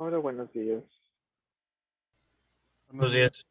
Hola, buenos días. Buenos días.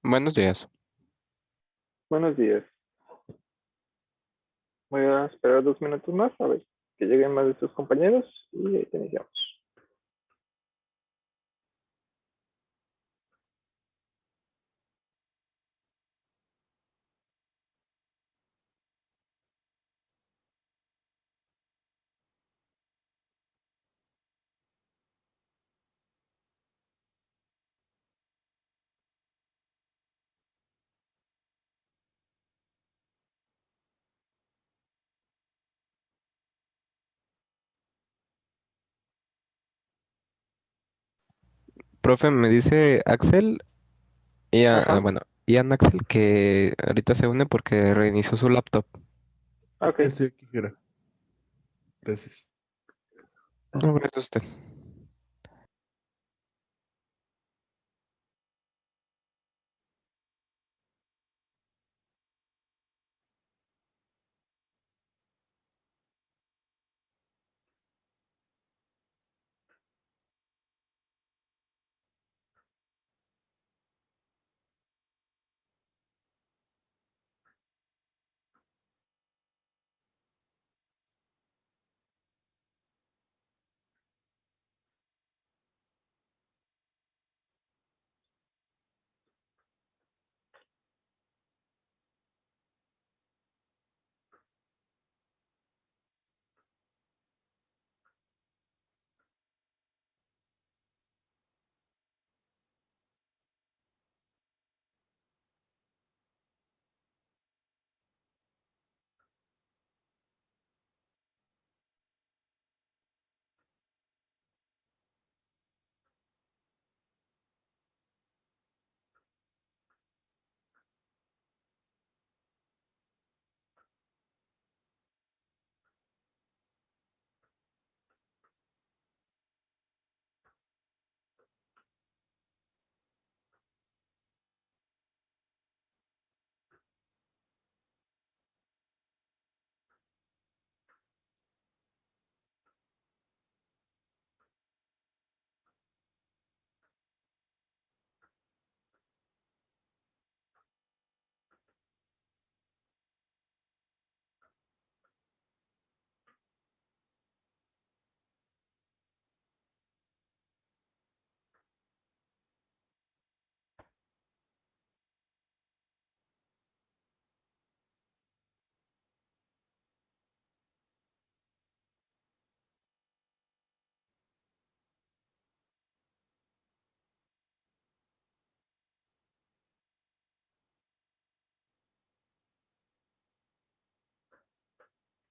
Buenos días. Buenos días. Voy a esperar 2 minutos más a ver que lleguen más de sus compañeros y iniciamos. Profe, me dice Axel, Ajá, bueno, Ian Axel que ahorita se une porque reinició su laptop. ok. Estoy aquí, Jera. Gracias. No, gracias a usted.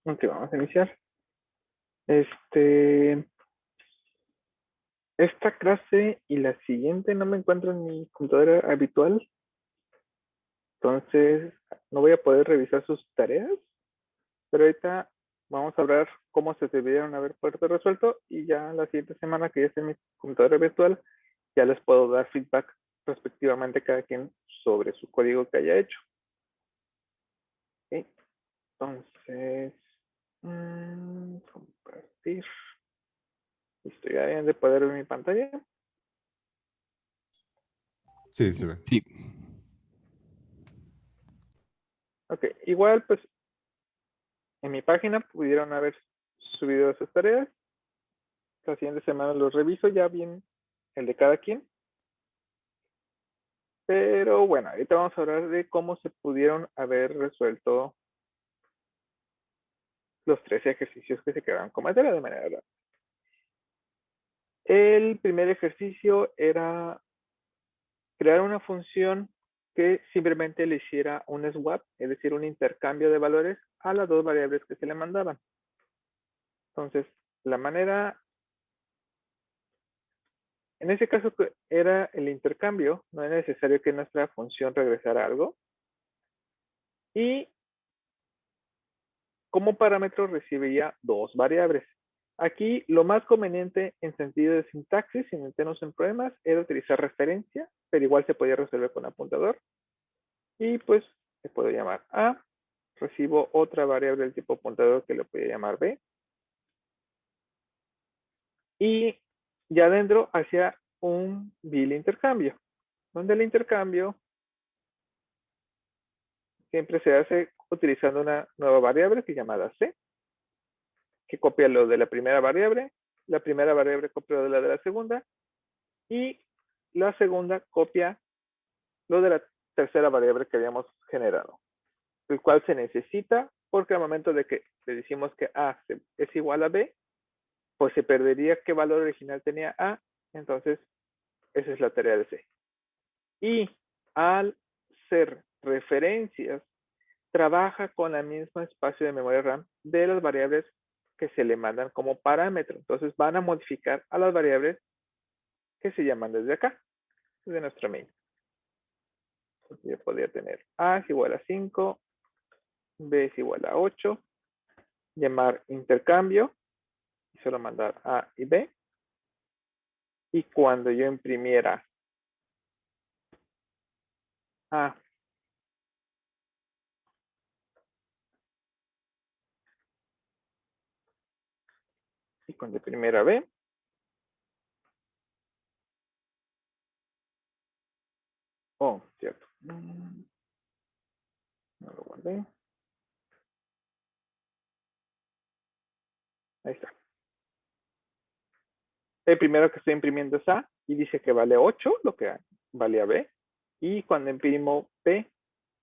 Ok, vamos a iniciar. Esta clase y la siguiente no me encuentro en mi computadora habitual, entonces no voy a poder revisar sus tareas, pero ahorita vamos a hablar cómo se debieron haber puesto resuelto y ya la siguiente semana que ya esté en mi computadora virtual, ya les puedo dar feedback respectivamente cada quien sobre su código que haya hecho. Ok, entonces, compartir. Listo, ya deben de poder ver mi pantalla. Sí, se ve. Sí. Ok, igual pues en mi página pudieron haber subido esas tareas. La siguiente semana los reviso ya bien el de cada quien. Pero bueno, ahorita vamos a hablar de cómo se pudieron haber resuelto los 13 ejercicios que se quedaron con materia de manera rápida. El primer ejercicio era crear una función que simplemente le hiciera un swap, es decir, un intercambio de valores a las dos variables que se le mandaban. Entonces, la manera, en ese caso era el intercambio, no era necesario que nuestra función regresara algo. Y como parámetro recibiría dos variables. Aquí lo más conveniente en sentido de sintaxis, sin meternos en problemas, era utilizar referencia, pero igual se podía resolver con apuntador. Y pues se puede llamar A. Recibo otra variable del tipo apuntador que le puedo llamar B. Y ya adentro hacía un vil intercambio, donde el intercambio siempre se hace utilizando una nueva variable que es llamada C, que copia lo de la primera variable copia lo de la segunda, y la segunda copia lo de la tercera variable que habíamos generado, el cual se necesita porque al momento de que le decimos que A es igual a B, pues se perdería qué valor original tenía A, entonces esa es la tarea de C. Y al ser referencias, trabaja con el mismo espacio de memoria RAM de las variables que se le mandan como parámetro. Entonces van a modificar a las variables que se llaman desde acá, desde nuestro main. Entonces yo podría tener A es igual a 5, B es igual a 8, llamar intercambio, y solo mandar A y B. Y cuando yo imprimiera A y cuando imprimiera B, oh, cierto, no lo guardé. Ahí está. El primero que estoy imprimiendo es A y dice que vale 8, lo que valía B. Y cuando imprimo B,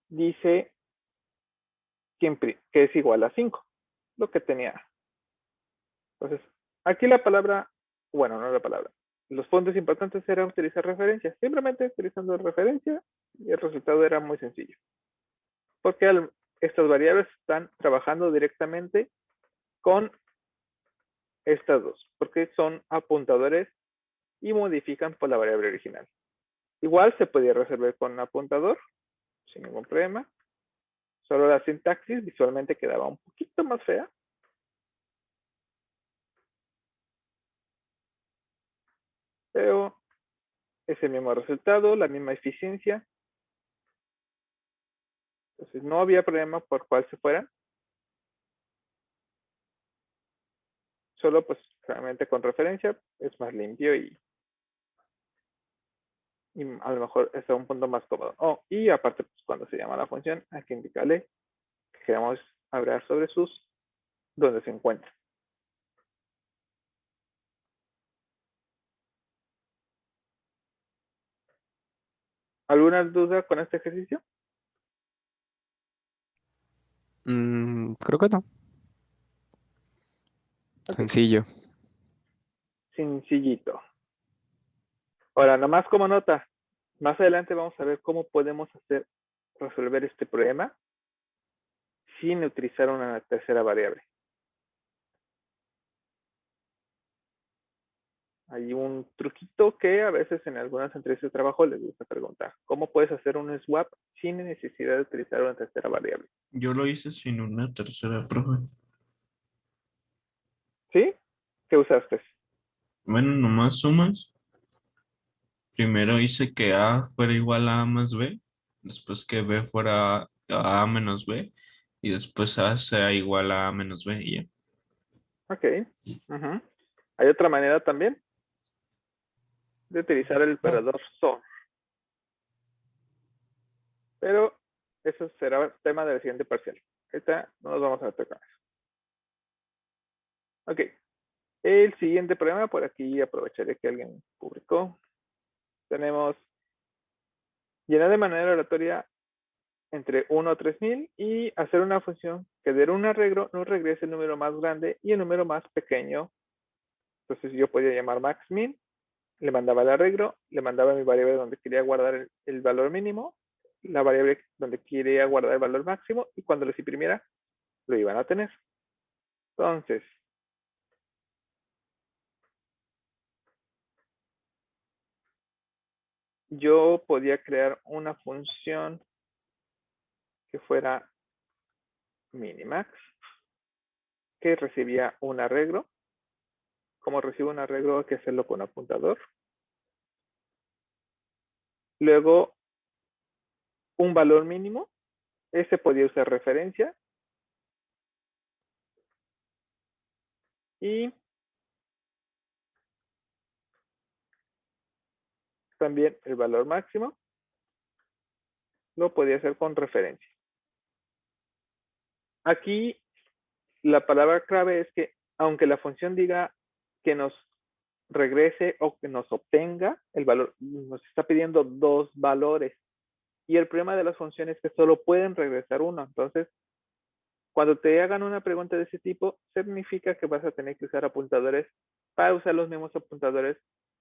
dice que es igual a 5, lo que tenía A. Entonces, aquí la palabra, bueno, no la palabra, los puntos importantes era utilizar referencias. Simplemente utilizando referencia y el resultado era muy sencillo. Porque estas variables están trabajando directamente con estas dos, porque son apuntadores y modifican por la variable original. Igual se podía resolver con un apuntador, sin ningún problema. Solo la sintaxis visualmente quedaba un poquito más fea. Pero es el mismo resultado, la misma eficiencia. Entonces no había problema por cuál se fueran. Solo pues realmente con referencia es más limpio y a lo mejor está un punto más cómodo. Oh, y aparte pues cuando se llama la función hay que indicarle que queremos hablar sobre sus donde se encuentra. ¿Alguna duda con este ejercicio? Creo que no. Ok, Sencillo. sencillito. Ahora, nomás como nota, más adelante vamos a ver cómo podemos resolver este problema sin utilizar una tercera variable. Hay un truquito que a veces en algunas entrevistas de trabajo les gusta preguntar. ¿Cómo puedes hacer un swap sin necesidad de utilizar una tercera variable? Yo lo hice sin una tercera, profe. ¿Sí? ¿Qué usaste? Bueno, nomás sumas. Primero hice que A fuera igual a A más B, después que B fuera a menos B, y después A sea igual a A menos B, y ya. Ok. Ujú. Hay otra manera también de utilizar el operador SOR. Pero eso será tema del siguiente parcial. Ahorita no nos vamos a meter con eso. Ok. El siguiente problema, por aquí aprovecharé que alguien publicó. Tenemos llenar de manera aleatoria entre 1 a 3000 y hacer una función que de un arreglo nos regrese el número más grande y el número más pequeño. Entonces yo podía llamar maxmin, le mandaba el arreglo, le mandaba mi variable donde quería guardar el valor mínimo, la variable donde quería guardar el valor máximo, y cuando les imprimiera, lo iban a tener. Entonces, yo podía crear una función que fuera minimax, que recibía un arreglo. Como recibo un arreglo, hay que hacerlo con apuntador. Luego, un valor mínimo. Ese podía usar referencia. Y también el valor máximo lo podía hacer con referencia. Aquí la palabra clave es que aunque la función diga que nos regrese o que nos obtenga el valor, nos está pidiendo dos valores. Y el problema de las funciones es que solo pueden regresar uno. Entonces, cuando te hagan una pregunta de ese tipo, significa que vas a tener que usar apuntadores para usar los mismos apuntadores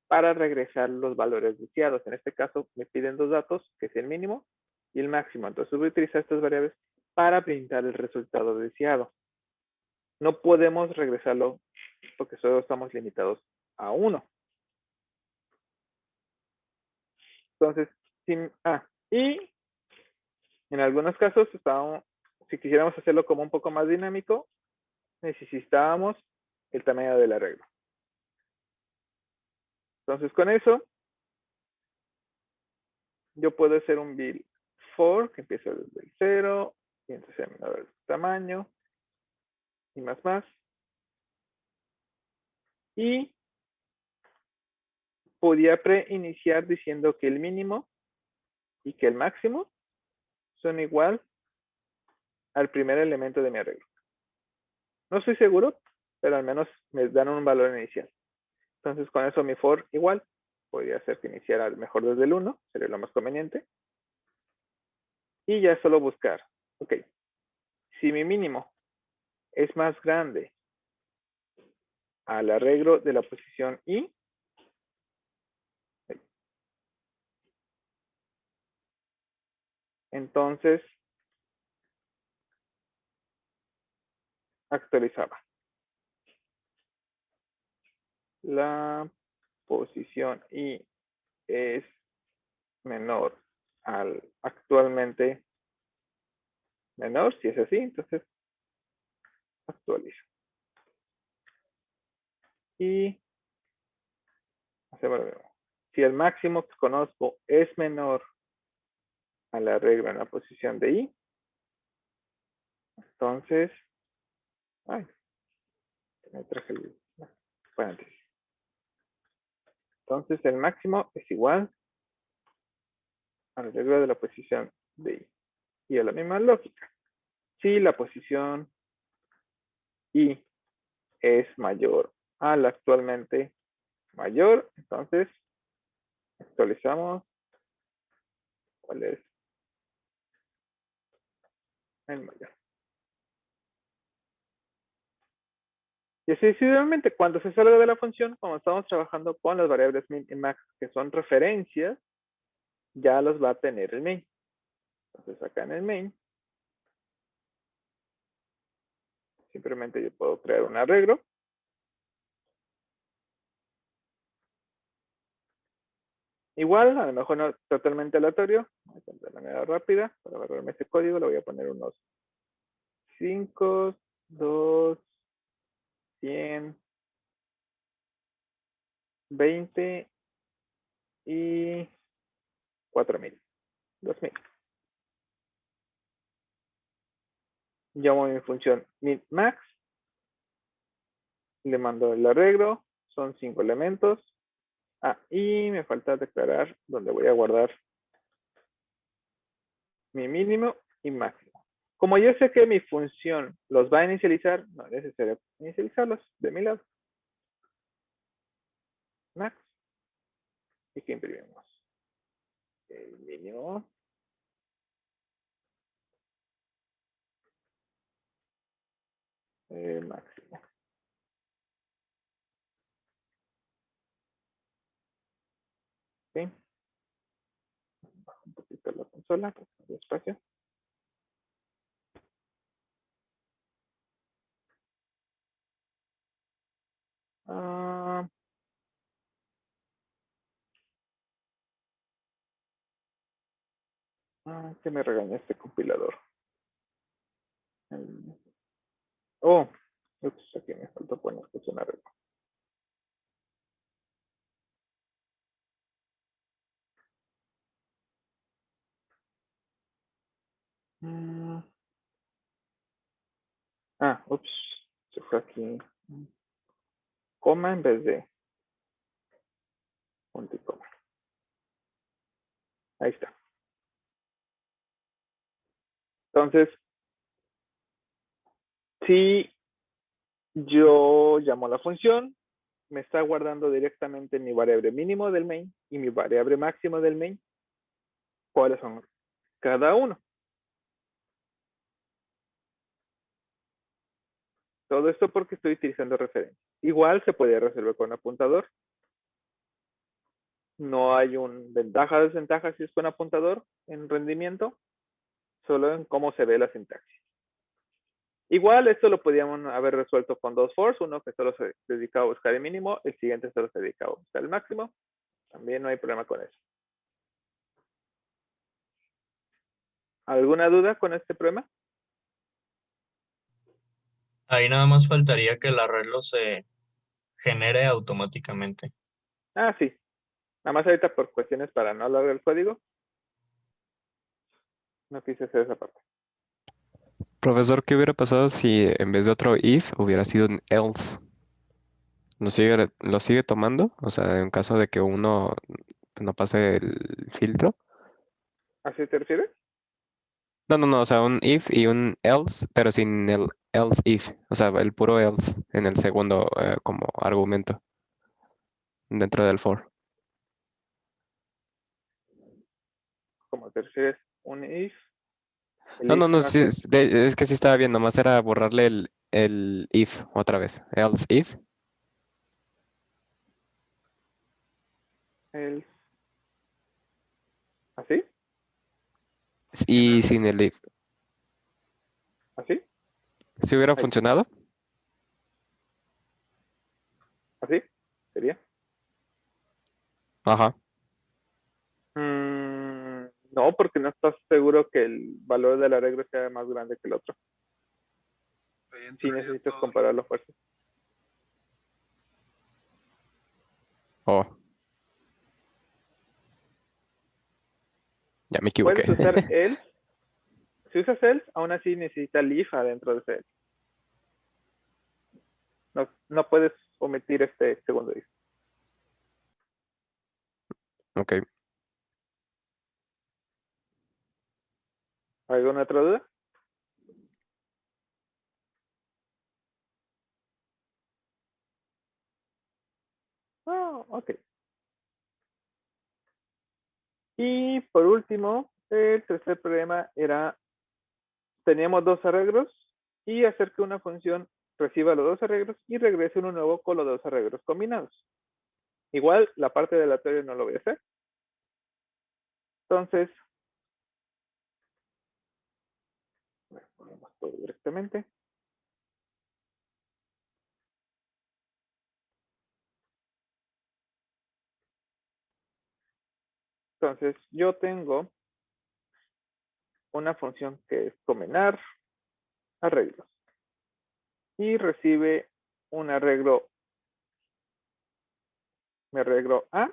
para regresar los valores deseados. En este caso, me piden dos datos, que es el mínimo y el máximo. Entonces, voy a utilizar estas variables para printar el resultado deseado. No podemos regresarlo porque solo estamos limitados a uno. Entonces, y en algunos casos, si quisiéramos hacerlo como un poco más dinámico, necesitábamos el tamaño del arreglo. Entonces, con eso, yo puedo hacer un build for que empieza desde el 0, y entonces a menor el tamaño, y más. Y podía preiniciar diciendo que el mínimo y que el máximo son igual al primer elemento de mi arreglo. No estoy seguro, pero al menos me dan un valor inicial. Entonces, con eso mi for igual. Podría hacer que iniciara mejor desde el 1, sería lo más conveniente. Y ya solo buscar, ok, si mi mínimo es más grande al arreglo de la posición I, entonces actualizaba. La posición I es menor al actualmente menor, si es así, entonces actualizo. Y hacemos lo mismo. Si el máximo que conozco es menor a la regla en la posición de I, entonces, me traje el paréntesis. Entonces el máximo es igual a la regla de la posición de I. Y a la misma lógica. Si la posición I es mayor a la actualmente mayor, entonces actualizamos cuál es el mayor. Y así sucesivamente, cuando se salga de la función, como estamos trabajando con las variables min y max, que son referencias, ya los va a tener el main. Entonces acá en el main, Simplemente yo puedo crear un arreglo. Igual, a lo mejor no totalmente aleatorio. De manera rápida, para agarrarme este código, le voy a poner unos 5, 2, 100, 20 y 4000. 2000. Llamo a mi función min-max. Le mando el arreglo. Son 5 elementos. Y me falta declarar donde voy a guardar mi mínimo y máximo. Como yo sé que mi función los va a inicializar, no es necesario inicializarlos de mi lado. Max. Y que imprimimos. El mínimo. El máximo. ¿Sí? Bajo un poquito la consola, pues, espacio. Que me regaña este compilador. Oh, ups, aquí me faltó poner que es una regla. Ups, se fue aquí. Coma en vez de punto y coma. Ahí está. Entonces, si yo llamo a la función, me está guardando directamente mi variable mínimo del main y mi variable máximo del main. ¿Cuáles son cada uno? Todo esto porque estoy utilizando referencia. Igual se puede resolver con apuntador. No hay un ventaja o desventaja si es con apuntador en rendimiento, solo en cómo se ve la sintaxis. Igual esto lo podríamos haber resuelto con dos fors, uno que solo se dedicaba a buscar el mínimo, el siguiente solo se dedicaba a buscar el máximo. También no hay problema con eso. ¿Alguna duda con este problema? Ahí nada más faltaría que el arreglo se genere automáticamente. Sí. Nada más ahorita por cuestiones para no alargar el código. No quise hacer esa parte. Profesor, ¿qué hubiera pasado si en vez de otro if hubiera sido un else? ¿Lo sigue tomando? O sea, en caso de que uno no pase el filtro. ¿Así te refieres? No, o sea, un if y un else, pero sin el else if. O sea, el puro else en el segundo como argumento dentro del for. Como te refieres, un if. El No, if no sí, hace. es que sí estaba bien, nomás era borrarle el if otra vez. Else if. El, ¿así? Y sin el if. ¿Así? ¿Sí hubiera Ahí. funcionado? ¿Así? ¿Sería? Ajá. No, porque no estás seguro que el valor del arreglo sea más grande que el otro. Si necesitas compararlo fuerza. Oh. Ya me equivoqué. Puedes usar else. Si usas else, aún así necesita leaf adentro de ese else. No puedes omitir este segundo if. Ok. ¿Alguna otra duda? Ok. Y por último, el tercer problema era, teníamos dos arreglos y hacer que una función reciba los dos arreglos y regrese uno nuevo con los dos arreglos combinados. Igual, la parte de aleatorio no lo voy a hacer. Entonces, ponemos todo directamente. Entonces, yo tengo una función que es combinar arreglos. Y recibe un arreglo, mi arreglo A.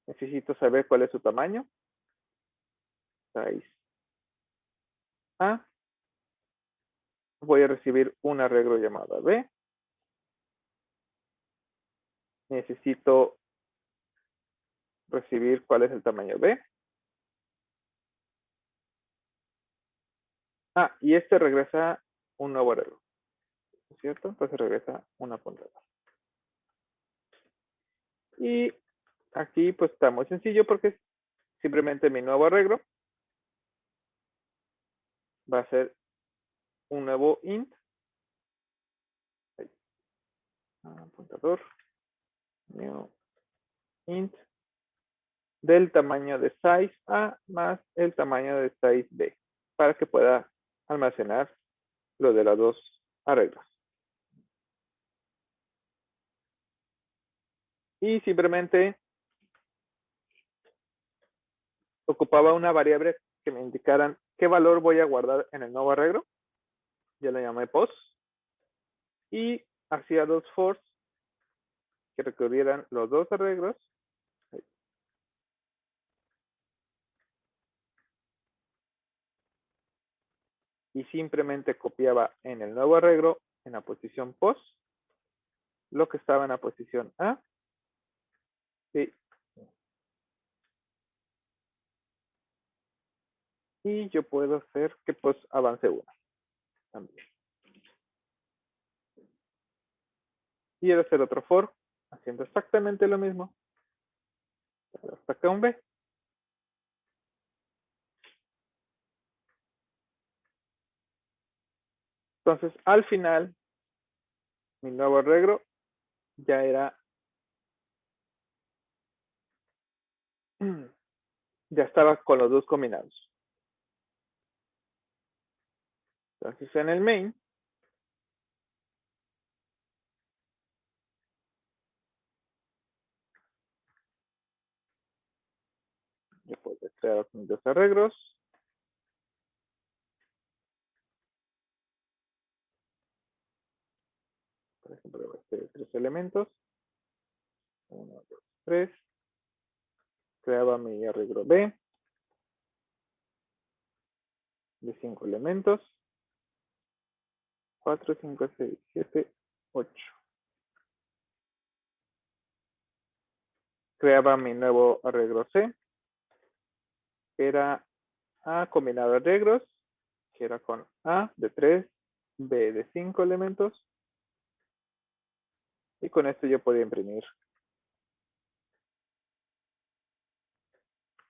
Necesito saber cuál es su tamaño. 6A. Voy a recibir un arreglo llamado B. Necesito recibir cuál es el tamaño B. Y este regresa un nuevo arreglo. ¿Cierto? Entonces regresa una puntada. Y aquí pues está muy sencillo porque es simplemente mi nuevo arreglo va a ser un nuevo int. Apuntador. New int. Del tamaño de size A más el tamaño de size B. Para que pueda almacenar lo de las dos arreglos. Y simplemente ocupaba una variable que me indicaran qué valor voy a guardar en el nuevo arreglo. Ya le llamé post. Y hacía dos fors que recorrieran los dos arreglos. Y simplemente copiaba en el nuevo arreglo, en la posición post, lo que estaba en la posición A. Y yo puedo hacer que pues avance una también. Y hacer otro for, haciendo exactamente lo mismo. Hasta acá un B. Entonces, al final, mi nuevo arreglo ya era, ya estaba con los dos combinados. Entonces, en el main, yo puedo crear mis dos arreglos. Por ejemplo, voy a hacer 3 elementos. 1, 2, 3. Creaba mi arreglo B de 5 elementos. 4, 5, 6, 7, 8. Creaba mi nuevo arreglo C. Era A combinado arreglos, que era con A de 3, B de 5 elementos. Y con esto yo podía imprimir.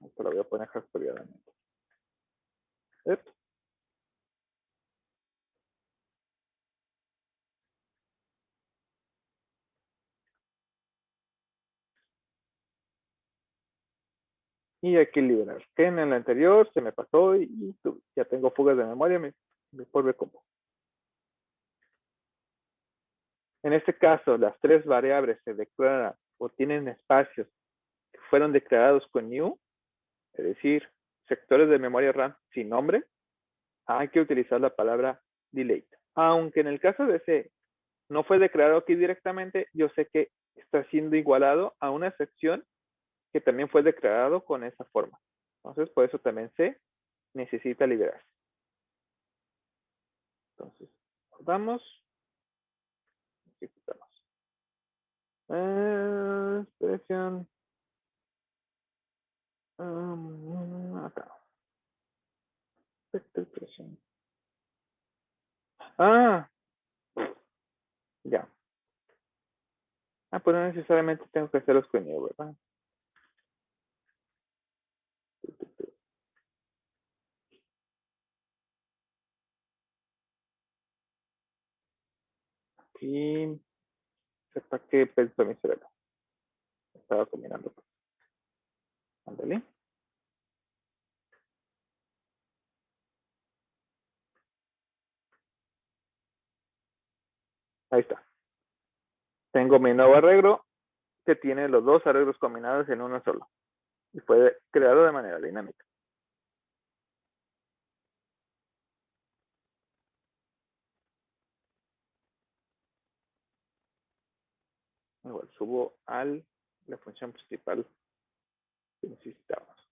Esto lo voy a poner hastoriadamente. Y aquí liberar. Que en el anterior se me pasó y ya tengo fugas de memoria, me vuelve como. En este caso, las tres variables se declaran o tienen espacios que fueron declarados con new, es decir, sectores de memoria RAM sin nombre, hay que utilizar la palabra delete. Aunque en el caso de C no fue declarado aquí directamente, yo sé que está siendo igualado a una sección que también fue declarado con esa forma. Entonces, por eso también C necesita liberarse. Entonces, vamos. Ejecutamos. Expresión. Acá. Expresión. Ya. Pues no necesariamente tengo que hacerlos con new, ¿verdad? Y sepa qué pensó mi cerebro. Estaba combinando. Ándale. Ahí está. Tengo mi nuevo arreglo que tiene los dos arreglos combinados en uno solo. y fue creado de manera dinámica. Igual subo a la función principal que necesitamos.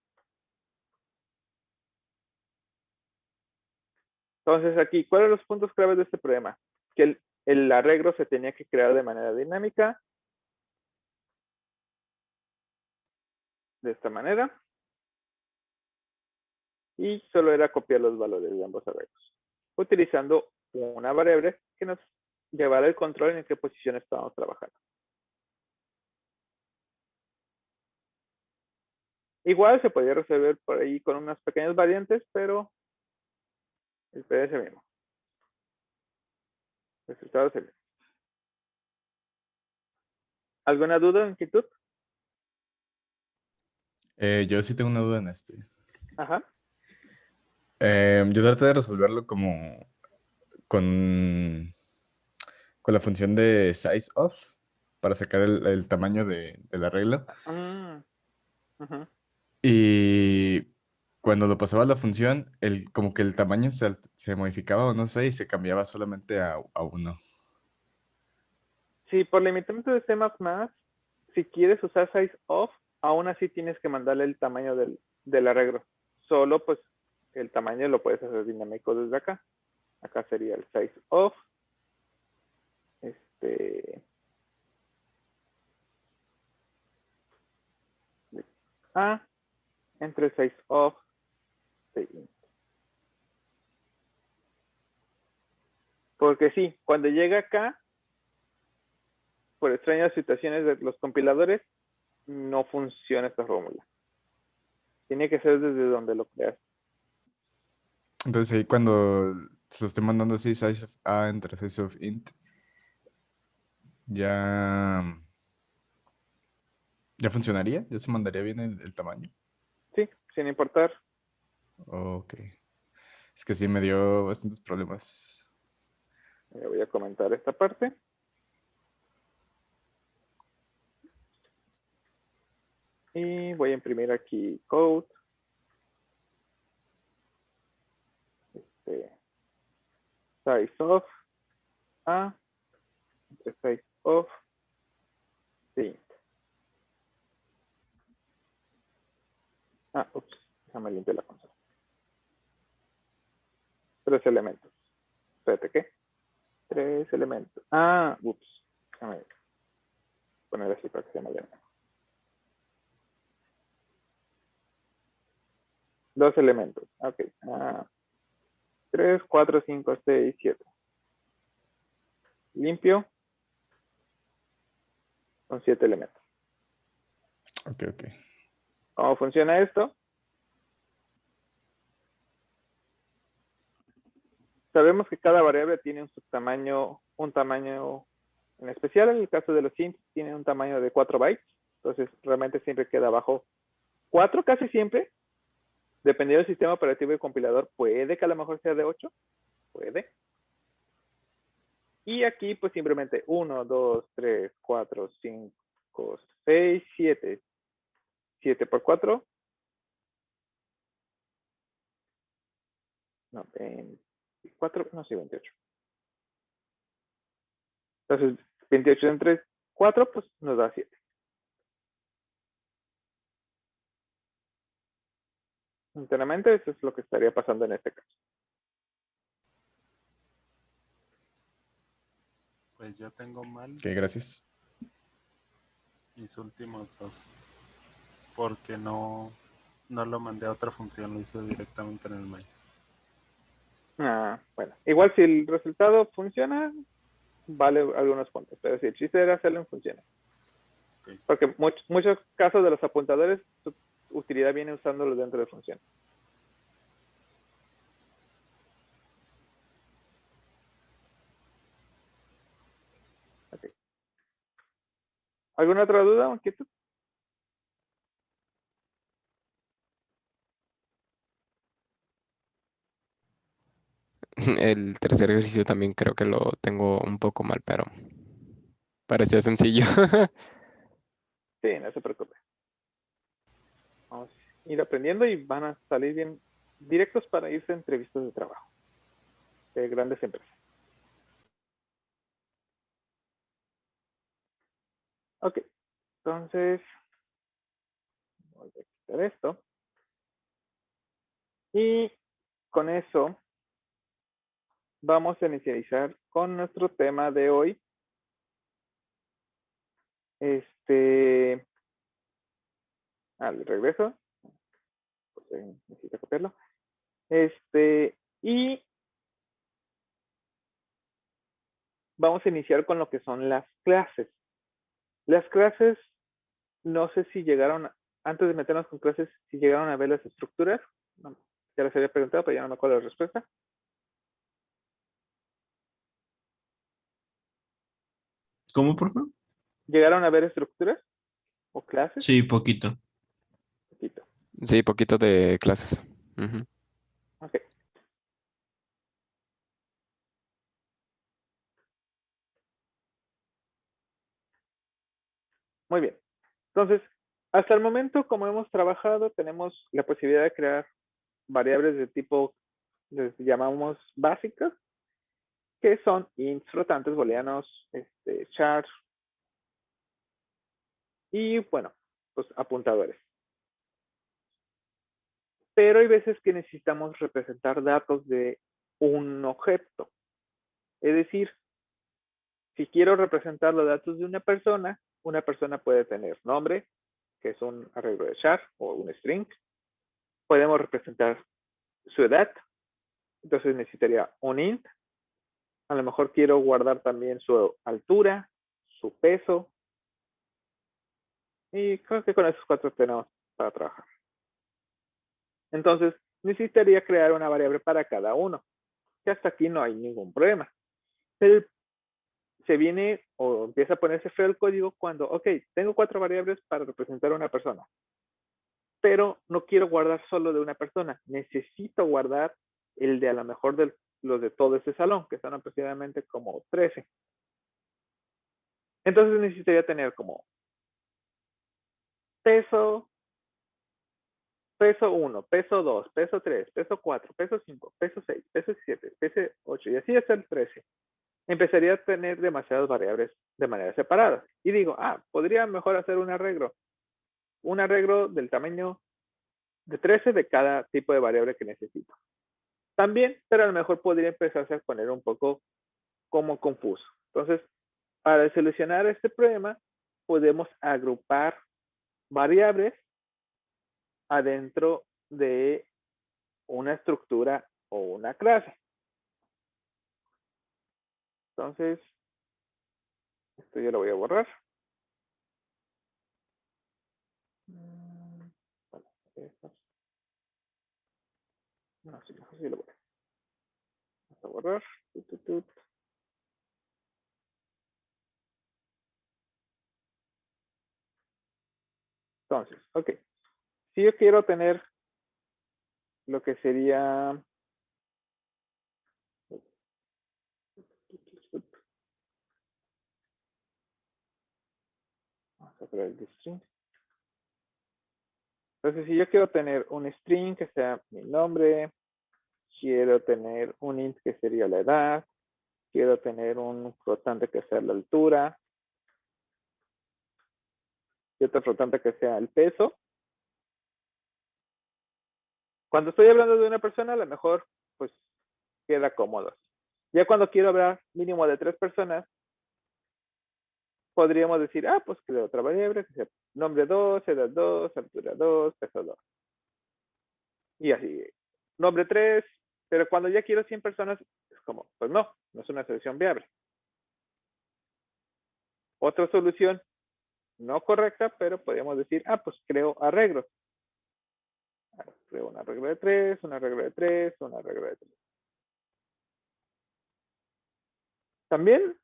Entonces aquí, ¿cuáles son los puntos claves de este problema? Que el arreglo se tenía que crear de manera dinámica, de esta manera, y solo era copiar los valores de ambos arreglos, utilizando una variable que nos llevara el control en qué posición estábamos trabajando. Igual se podía resolver por ahí con unas pequeñas variantes, pero el PD es el mismo. El resultado es el mismo. ¿Alguna duda o inquietud? Yo sí tengo una duda en este. Ajá. Yo traté de resolverlo como con la función de size of para sacar el tamaño de la regla. Ujú. Y cuando lo pasaba a la función, como que el tamaño se modificaba o no sé, y se cambiaba solamente a 1. Sí, por limitamiento de C++, si quieres usar size of, aún así tienes que mandarle el tamaño del arreglo. Solo pues el tamaño lo puedes hacer dinámico desde acá. Acá sería el size of. A entre size of de int. Porque sí, cuando llega acá, por extrañas situaciones de los compiladores, no funciona esta fórmula. Tiene que ser desde donde lo creas. Entonces ahí cuando se lo esté mandando así, size of A entre size of int, ya funcionaría, ya se mandaría bien el tamaño. Sí, sin importar. Ok. Es que sí me dio bastantes problemas. Voy a comentar esta parte. Y voy a imprimir aquí code. Size of A entre size of int. Ups, déjame limpiar la consola. 3 elementos. Espérate, ¿qué? 3 elementos. Ups. Déjame poner así para que se me vea. 2 elementos. Ok. 3, 4, 5, 6, 7. Limpio. Son 7 elementos. Ok. ¿Cómo funciona esto? Sabemos que cada variable tiene un tamaño en especial. En el caso de los ints, tiene un tamaño de 4 bytes. Entonces, realmente siempre queda abajo 4, casi siempre. Dependiendo del sistema operativo y compilador, puede que a lo mejor sea de 8. Puede. Y aquí, pues simplemente 1, 2, 3, 4, 5, 6, 7. 7 por 4. No, 24, no, sí, 28. Entonces, 28 entre 4, pues nos da 7. Enteramente, eso es lo que estaría pasando en este caso. Pues yo tengo mal Ok, gracias. mis últimos 2. Porque no lo mandé a otra función, lo hice directamente en el mail. Bueno, igual si el resultado funciona, vale algunos puntos. Pero si el chiste era hacerlo en funciones. Okay. Porque muchos casos de los apuntadores, su utilidad viene usándolo dentro de funciones. Okay. ¿Alguna otra duda o inquietud? El tercer ejercicio también creo que lo tengo un poco mal, pero parecía sencillo. Sí, no se preocupe. ir aprendiendo y van a salir bien directos para irse a entrevistas de trabajo de grandes empresas. Ok, entonces voy a quitar esto. Y con eso vamos a inicializar con nuestro tema de hoy. Al regreso. Necesito copiarlo. Y vamos a iniciar con lo que son las clases. Las clases, no sé si llegaron, antes de meternos con clases, si llegaron a ver las estructuras. No, ya les había preguntado, pero ya no me acuerdo la respuesta. ¿Cómo, por favor? ¿Llegaron a ver estructuras o clases? Sí, poquito. Poquito. Sí, poquito de clases. Ujú. Ok. Muy bien. Entonces, hasta el momento, como hemos trabajado, tenemos la posibilidad de crear variables de tipo, les llamamos básicas, que son ints, flotantes, booleanos, char, y bueno, pues apuntadores. Pero hay veces que necesitamos representar datos de un objeto. Es decir, si quiero representar los datos de una persona puede tener nombre, que es un arreglo de char o un string. Podemos representar su edad, entonces necesitaría un int. A lo mejor quiero guardar también su altura, su peso. Y creo que con esos 4 tenemos para trabajar. Entonces, necesitaría crear una variable para cada uno. Que hasta aquí no hay ningún problema. Pero se viene o empieza a ponerse feo el código cuando, ok, tengo 4 variables para representar a una persona. Pero no quiero guardar solo de una persona. Necesito guardar el de a lo mejor de los de todo este salón, que son aproximadamente como 13. Entonces necesitaría tener como peso 1, peso 2, peso 3, peso 4, peso 5, peso 6, peso 7, peso 8 y así hasta el 13. Empezaría a tener demasiadas variables de manera separada. Y digo, podría mejor hacer un arreglo del tamaño de 13 de cada tipo de variable que necesito. También, pero a lo mejor podría empezarse a poner un poco como confuso. Entonces, para solucionar este problema, podemos agrupar variables adentro de una estructura o una clase. Entonces, esto yo lo voy a borrar. Bueno, esto. No, sí, lo voy a borrar. Entonces, ok. Si yo quiero tener lo que sería vamos a crear el string. Entonces, si yo quiero tener un string que sea mi nombre, quiero tener un int que sería la edad, quiero tener un flotante que sea la altura, y otro flotante que sea el peso. Cuando estoy hablando de una persona, a lo mejor, pues, queda cómodo. Ya cuando quiero hablar mínimo de 3 personas, podríamos decir, pues creo otra variable que sea nombre 2, edad 2, altura 2, peso 2. Y así, nombre 3, pero cuando ya quiero 100 personas, es como, pues no es una selección viable. Otra solución no correcta, pero podríamos decir, pues creo arreglos. Creo una regla de 3, una regla de 3, una regla de 3. También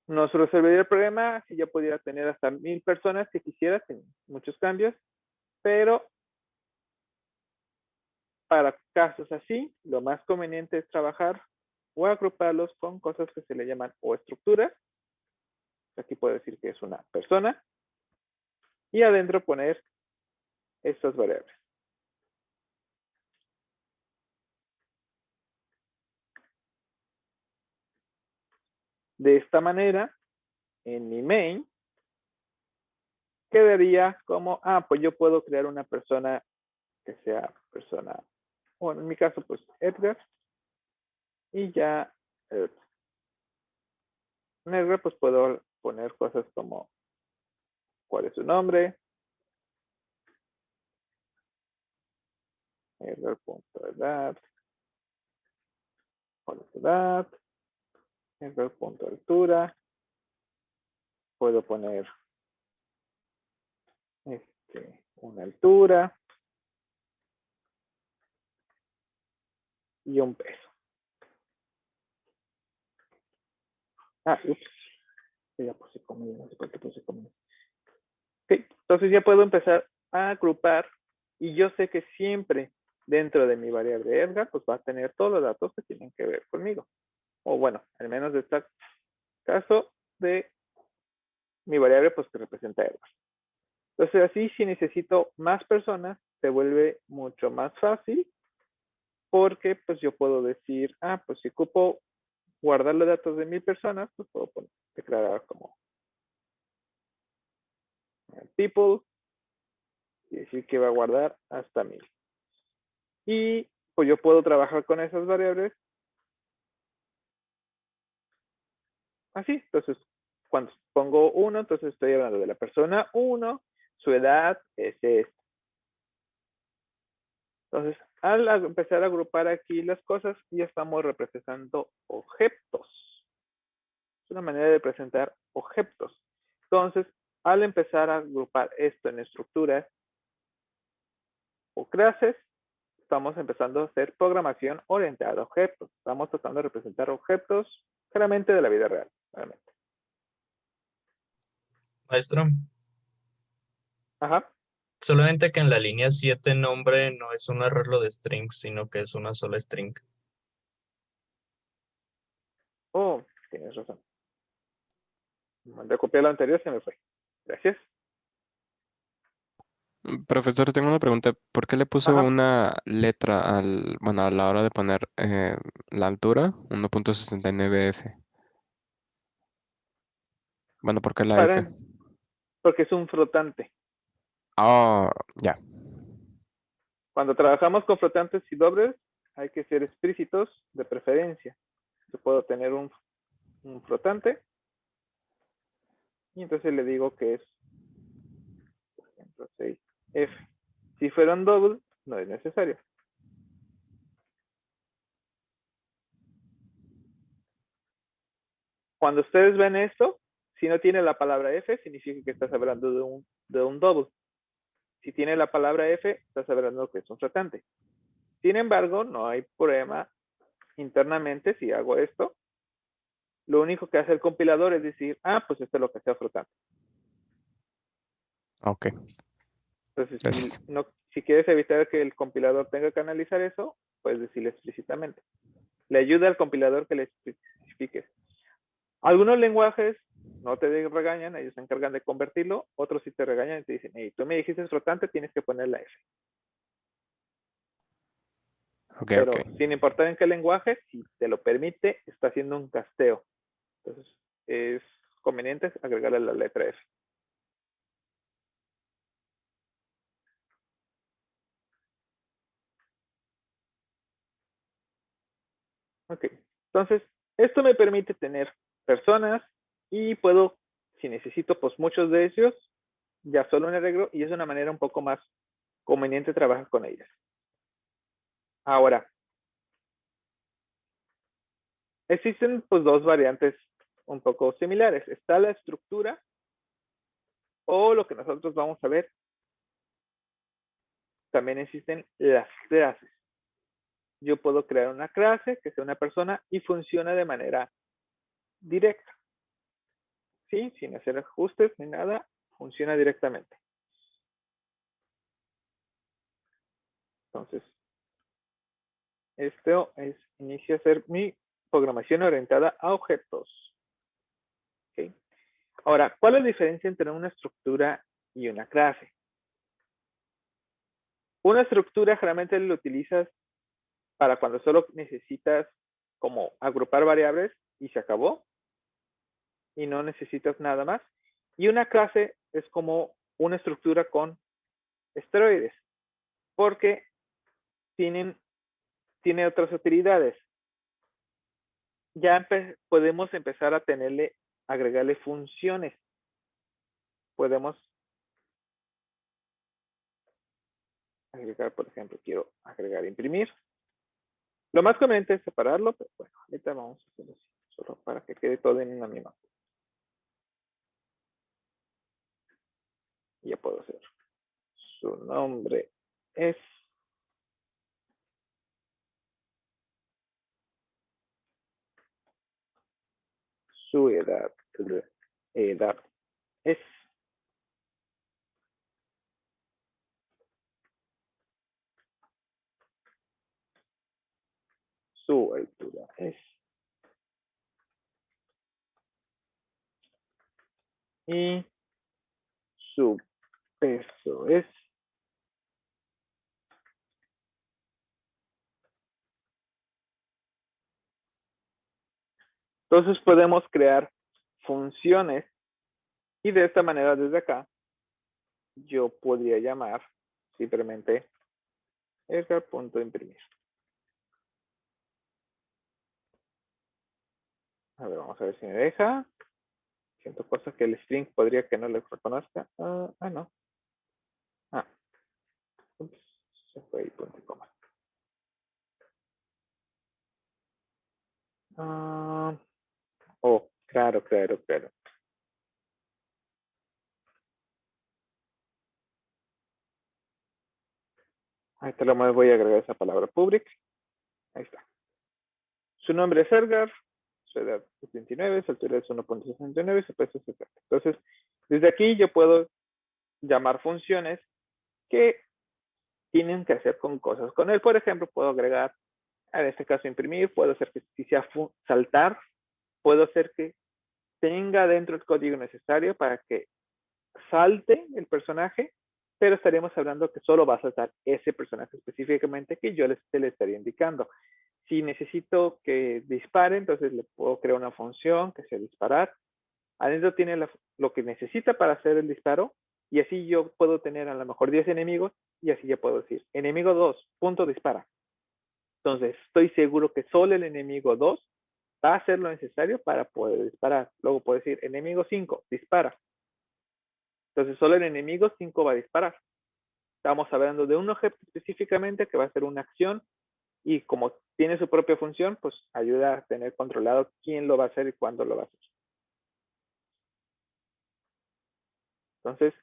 nos resolvería el problema si yo pudiera tener hasta 1000 personas que quisiera, sin muchos cambios, pero para casos así, lo más conveniente es trabajar o agruparlos con cosas que se le llaman o estructuras. Aquí puedo decir que es una persona. Y adentro poner estas variables. De esta manera, en mi main, quedaría como, pues yo puedo crear una persona que sea persona, bueno, en mi caso, pues Edgar, y ya en Edgar, pues puedo poner cosas como cuál es su nombre, Edgar.edad, cuál es su edad, Edgar.altura, puedo poner una altura y un peso. Ups, ya puse comida, no sé por qué puse comida. Ok, entonces ya puedo empezar a agrupar y yo sé que siempre dentro de mi variable Edgar, pues va a tener todos los datos que tienen que ver conmigo. O bueno, al menos de este caso de mi variable, pues que representa Edgar. Entonces así, si necesito más personas, se vuelve mucho más fácil porque pues yo puedo decir, pues si ocupo guardar los datos de 1000 personas, pues puedo declarar como people y decir que va a guardar hasta 1000. Y pues yo puedo trabajar con esas variables así. Entonces, cuando pongo 1, entonces estoy hablando de la persona 1, su edad es esta. Entonces, al empezar a agrupar aquí las cosas, ya estamos representando objetos. Es una manera de presentar objetos. Entonces, al empezar a agrupar esto en estructuras o clases, estamos empezando a hacer programación orientada a objetos. Estamos tratando de representar objetos claramente de la vida real. Realmente. Maestro, Ajá. solamente que en la línea 7 nombre no es un arreglo de strings, sino que es una sola string. Oh, tienes razón. Mandé a copiar lo anterior, se me fue. Gracias. Profesor, tengo una pregunta. ¿Por qué le puso Ajá. una letra bueno, a la hora de poner la altura, 1.69F? Bueno, ¿por qué la F? Porque es un flotante. Oh, ya. Cuando trabajamos con flotantes y dobles, hay que ser explícitos de preferencia. Yo puedo tener un flotante y entonces le digo que es, por ejemplo, 6F. Si fuera un doble, no es necesario. Cuando ustedes ven esto, si no tiene la palabra F, significa que estás hablando de un doble. Si tiene la palabra F, estás hablando que es un flotante. Sin embargo, no hay problema internamente si hago esto. Lo único que hace el compilador es decir, pues esto es lo que sea flotante. Ok. Entonces, si quieres evitar que el compilador tenga que analizar eso, puedes decirle explícitamente. Le ayuda al compilador que le especifiques. Algunos lenguajes no te regañan, ellos se encargan de convertirlo. Otros sí te regañan y te dicen, hey, tú me dijiste flotante, tienes que poner la F. Ok, Pero ok. sin importar en qué lenguaje, si te lo permite, está haciendo un casteo. Entonces, es conveniente agregarle la letra F. Ok, entonces, esto me permite tener personas y puedo, si necesito, pues muchos de ellos, ya solo un arreglo y es una manera un poco más conveniente trabajar con ellas. Ahora, existen pues dos variantes un poco similares. Está la estructura o lo que nosotros vamos a ver. También existen las clases. Yo puedo crear una clase que sea una persona y funciona de manera directa. ¿Sí? Sin hacer ajustes ni nada, funciona directamente. Entonces, esto inicia a ser mi programación orientada a objetos. ¿Okay? Ahora, ¿cuál es la diferencia entre una estructura y una clase? Una estructura generalmente lo utilizas para cuando solo necesitas como agrupar variables y se acabó. y no necesitas nada más. Y una clase es como una estructura con esteroides, porque tiene otras utilidades. Ya podemos empezar a agregarle funciones. Podemos agregar, por ejemplo, quiero agregar imprimir. Lo más conveniente es separarlo, pero bueno, ahorita vamos a hacerlo así, solo para que quede todo en una misma. Ya puedo hacer. Su nombre es su edad es su altura es y su peso es entonces podemos crear funciones y de esta manera desde acá yo podría llamar simplemente Edgar.imprimir. A ver, vamos a ver si me deja. Siento cosas que el string podría que no le reconozca. No. Ups, se fue ahí, punto y coma. Claro. Ahí te lo voy a agregar esa palabra public. Ahí está. Su nombre es Edgar, su edad es 29, su altura es 1.69, su peso es 70. Entonces, desde aquí yo puedo llamar funciones que tienen que hacer con cosas con él. Por ejemplo, puedo agregar, en este caso imprimir, puedo hacer que si sea saltar, puedo hacer que tenga dentro el código necesario para que salte el personaje, pero estaríamos hablando que solo va a saltar ese personaje específicamente que yo le estaría indicando. Si necesito que dispare, entonces le puedo crear una función que sea disparar. Adentro tiene lo que necesita para hacer el disparo y así yo puedo tener a lo mejor 10 enemigos y así ya puedo decir enemigo 2, punto dispara. Entonces estoy seguro que solo el enemigo 2 va a hacer lo necesario para poder disparar. Luego puedo decir enemigo 5, dispara. Entonces solo el enemigo 5 va a disparar. Estamos hablando de un objeto específicamente que va a hacer una acción y como tiene su propia función, pues ayuda a tener controlado quién lo va a hacer y cuándo lo va a hacer. Entonces,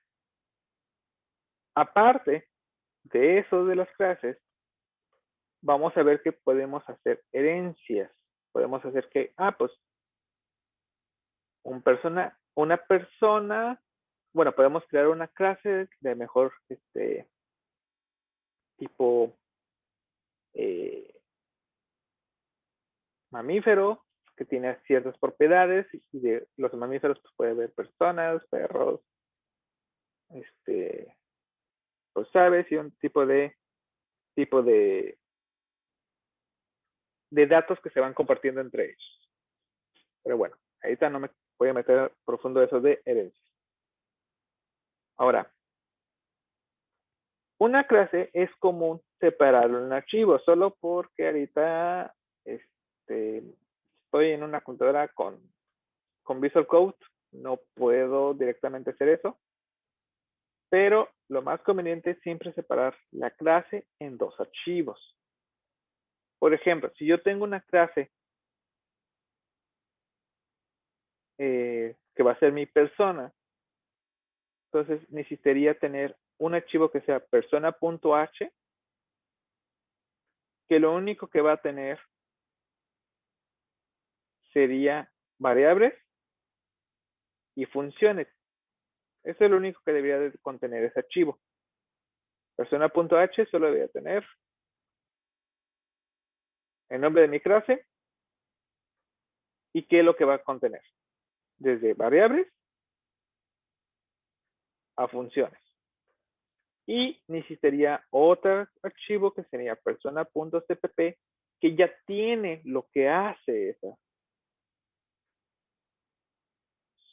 aparte de eso de las clases, vamos a ver que podemos hacer herencias. Podemos hacer que, pues, una persona, bueno, podemos crear una clase de mejor, tipo mamífero, que tiene ciertas propiedades, y de los mamíferos pues, puede haber personas, perros, pues aves y un tipo de datos que se van compartiendo entre ellos. Pero bueno, ahorita no me voy a meter profundo eso de herencias. Ahora, una clase es común separarlo en un archivo, solo porque ahorita estoy en una computadora con Visual Code, no puedo directamente hacer eso, pero lo más conveniente es siempre separar la clase en dos archivos. Por ejemplo, si yo tengo una clase que va a ser mi persona, entonces necesitaría tener un archivo que sea persona.h, que lo único que va a tener sería variables y funciones. Eso es lo único que debería de contener ese archivo. Persona.h solo debería tener el nombre de mi clase y qué es lo que va a contener. Desde variables a funciones. Y necesitaría otro archivo que sería persona.cpp que ya tiene lo que hace esa.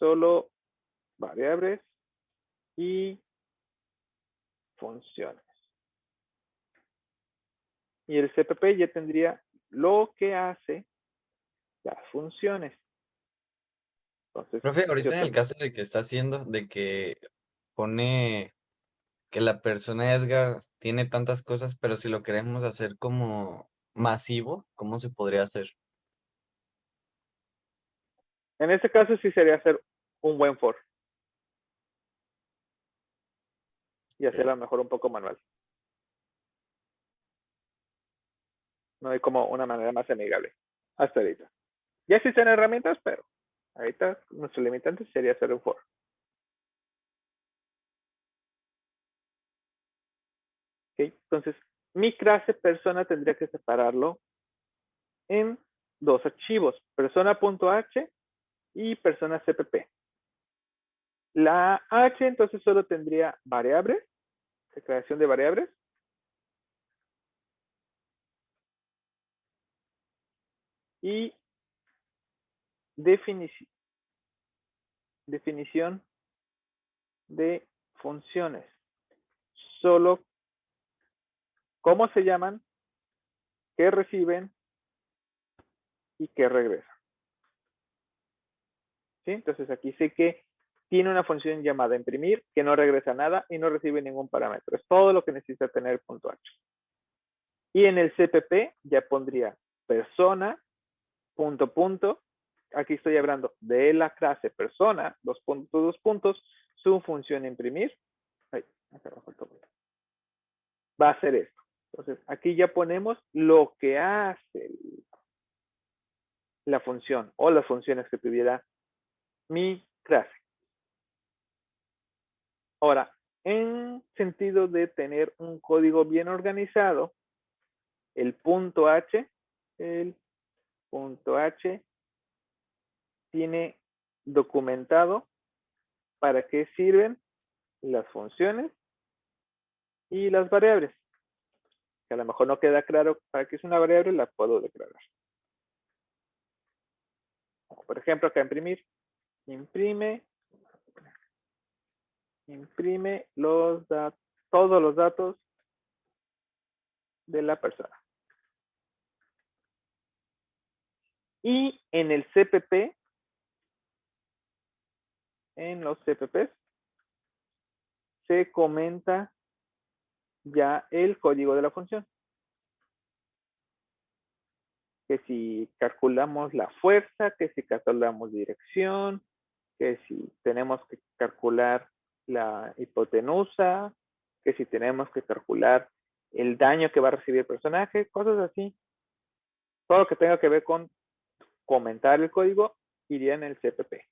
solo variables y funciones. Y el CPP ya tendría lo que hace las funciones. Entonces, Profe, ahorita yo en el tendría, caso de que está haciendo, de que pone que la persona Edgar tiene tantas cosas, pero si lo queremos hacer como masivo, ¿cómo se podría hacer? en este caso sí sería hacer un buen for y hacerlo a lo mejor un poco manual. No hay como una manera más amigable hasta ahorita. Ya existen herramientas, pero ahorita nuestro limitante sería hacer un for. ¿Okay? Entonces, mi clase persona tendría que separarlo en dos archivos, persona.h y persona CPP. La H entonces solo tendría variables, declaración de variables. Y definición de funciones. Solo cómo se llaman, qué reciben y qué regresan. ¿Sí? Entonces aquí sé que tiene una función llamada imprimir que no regresa nada y no recibe ningún parámetro. Es todo lo que necesita tener el punto H. Y en el CPP ya pondría persona, punto. Aquí estoy hablando de la clase persona, dos puntos, su función imprimir. Ay, acá me faltó. Va a hacer esto. Entonces, aquí ya ponemos lo que hace la función o las funciones que tuviera mi clase. Ahora, en sentido de tener un código bien organizado, el punto H tiene documentado para qué sirven las funciones y las variables. Que a lo mejor no queda claro para qué es una variable, la puedo declarar. Por ejemplo, acá imprimir. Imprime todos los datos de la persona. Y en el CPP, en los CPPs, se comenta ya el código de la función. Que si calculamos la fuerza, que si calculamos dirección, que si tenemos que calcular la hipotenusa, que si tenemos que calcular el daño que va a recibir el personaje, cosas así. Todo lo que tenga que ver con comentar el código iría en el CPP.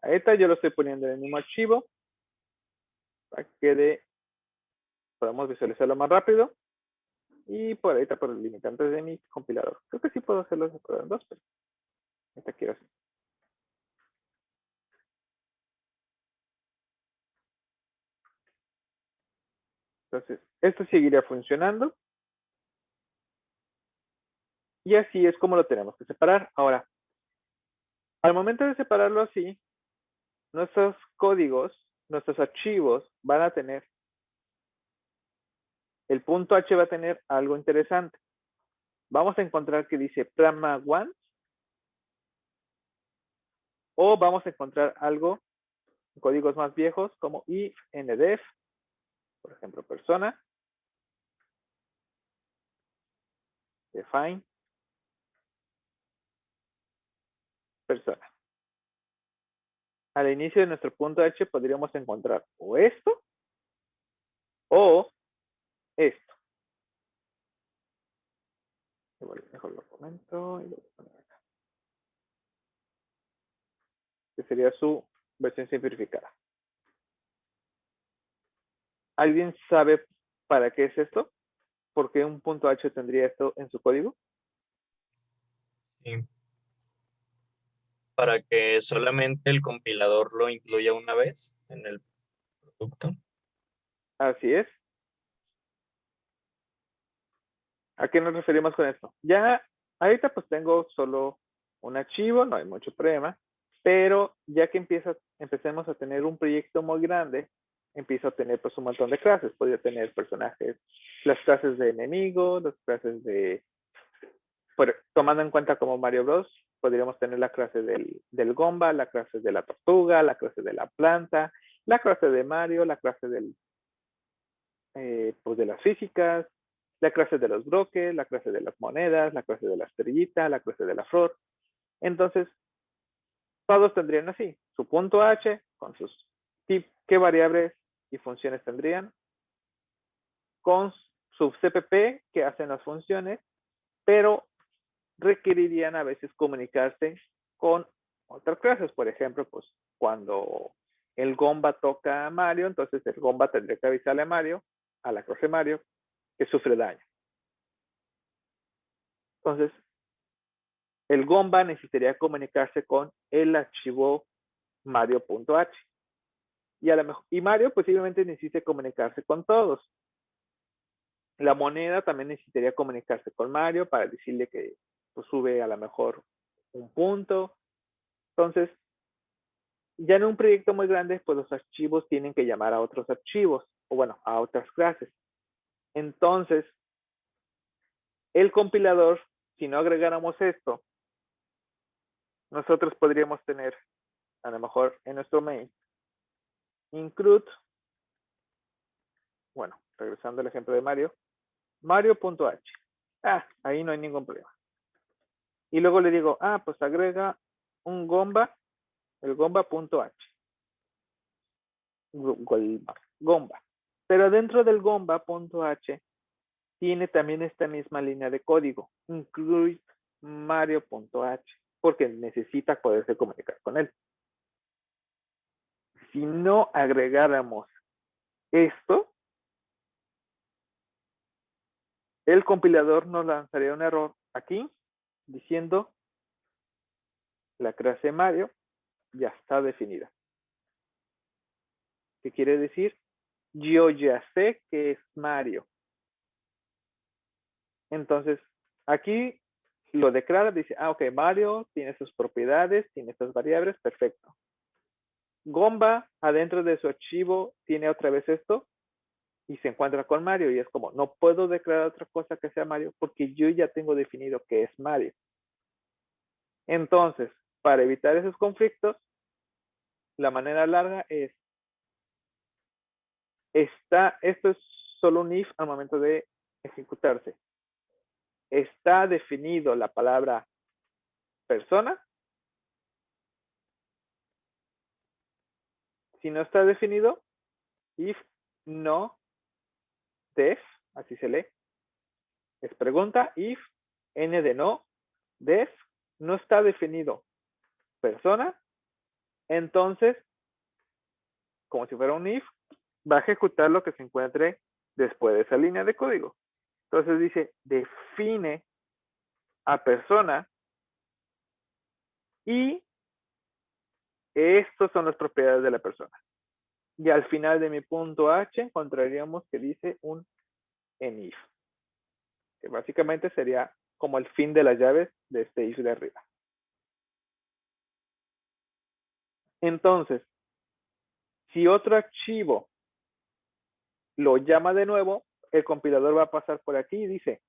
Ahorita yo lo estoy poniendo en el mismo archivo para que podamos visualizarlo más rápido. Y por ahorita por los limitantes de mi compilador. Creo que sí puedo hacerlo en dos, pero ahorita quiero hacer. Entonces, esto seguiría funcionando. Y así es como lo tenemos que separar. Ahora, al momento de separarlo así, nuestros códigos, nuestros archivos van a tener, el punto H va a tener algo interesante. Vamos a encontrar que dice pragma once, o vamos a encontrar algo, códigos más viejos como if, ndef, por ejemplo, persona, define, persona. Al inicio de nuestro punto H podríamos encontrar o esto o esto. Mejor lo comento y lo voy a poner acá. Que sería su versión simplificada. ¿Alguien sabe para qué es esto? ¿Por qué un punto H tendría esto en su código? Sí. Para que solamente el compilador lo incluya una vez en el producto. Así es. ¿A qué nos referimos con esto? Ya ahorita pues tengo solo un archivo, no hay mucho problema, pero ya que empecemos a tener un proyecto muy grande, empiezo a tener pues un montón de clases. Podría tener personajes, las clases de enemigos, las clases de, tomando en cuenta como Mario Bros, podríamos tener la clase del Gomba, la clase de la tortuga, la clase de la planta, la clase de Mario, la clase del, pues de las físicas, la clase de los bloques, la clase de las monedas, la clase de la estrellita, la clase de la flor. Entonces, todos tendrían así, su punto H con sus qué variables y funciones tendrían, con su CPP que hacen las funciones, pero requerirían a veces comunicarse con otras clases. Por ejemplo, pues cuando el Gomba toca a Mario, entonces el Gomba tendría que avisarle a Mario, a la clase Mario, que sufre daño. Entonces, el Gomba necesitaría comunicarse con el archivo Mario.h. Y a lo mejor, y Mario posiblemente necesite comunicarse con todos. La moneda también necesitaría comunicarse con Mario para decirle que pues, sube a lo mejor un punto. Entonces, ya en un proyecto muy grande, pues los archivos tienen que llamar a otros archivos, o bueno, a otras clases. Entonces, el compilador, si no agregáramos esto, nosotros podríamos tener, a lo mejor en nuestro main, include, bueno, regresando al ejemplo de Mario, Mario.h. Ahí no hay ningún problema. Y luego le digo, pues agrega un Gomba, el Gomba.h. Gomba. Pero dentro del Gomba.h tiene también esta misma línea de código, include Mario.h, porque necesita poderse comunicar con él. Si no agregáramos esto, el compilador nos lanzaría un error aquí diciendo la clase Mario ya está definida. ¿Qué quiere decir? Yo ya sé que es Mario. Entonces, aquí lo declara, dice, ok, Mario tiene sus propiedades, tiene estas variables, perfecto. Gomba, adentro de su archivo, tiene otra vez esto y se encuentra con Mario y es como, no puedo declarar otra cosa que sea Mario porque yo ya tengo definido que es Mario. Entonces, para evitar esos conflictos, la manera larga es, esto es solo un if al momento de ejecutarse. Está definido la palabra persona. Si no está definido, if no def, así se lee, es pregunta, if, n de no, def, no está definido persona, entonces, como si fuera un if, va a ejecutar lo que se encuentre después de esa línea de código. Entonces dice, define a persona y estas son las propiedades de la persona. Y al final de mi punto H encontraríamos que dice un enif, que básicamente sería como el fin de las llaves de este if de arriba. Entonces, si otro archivo lo llama de nuevo, el compilador va a pasar por aquí y dice,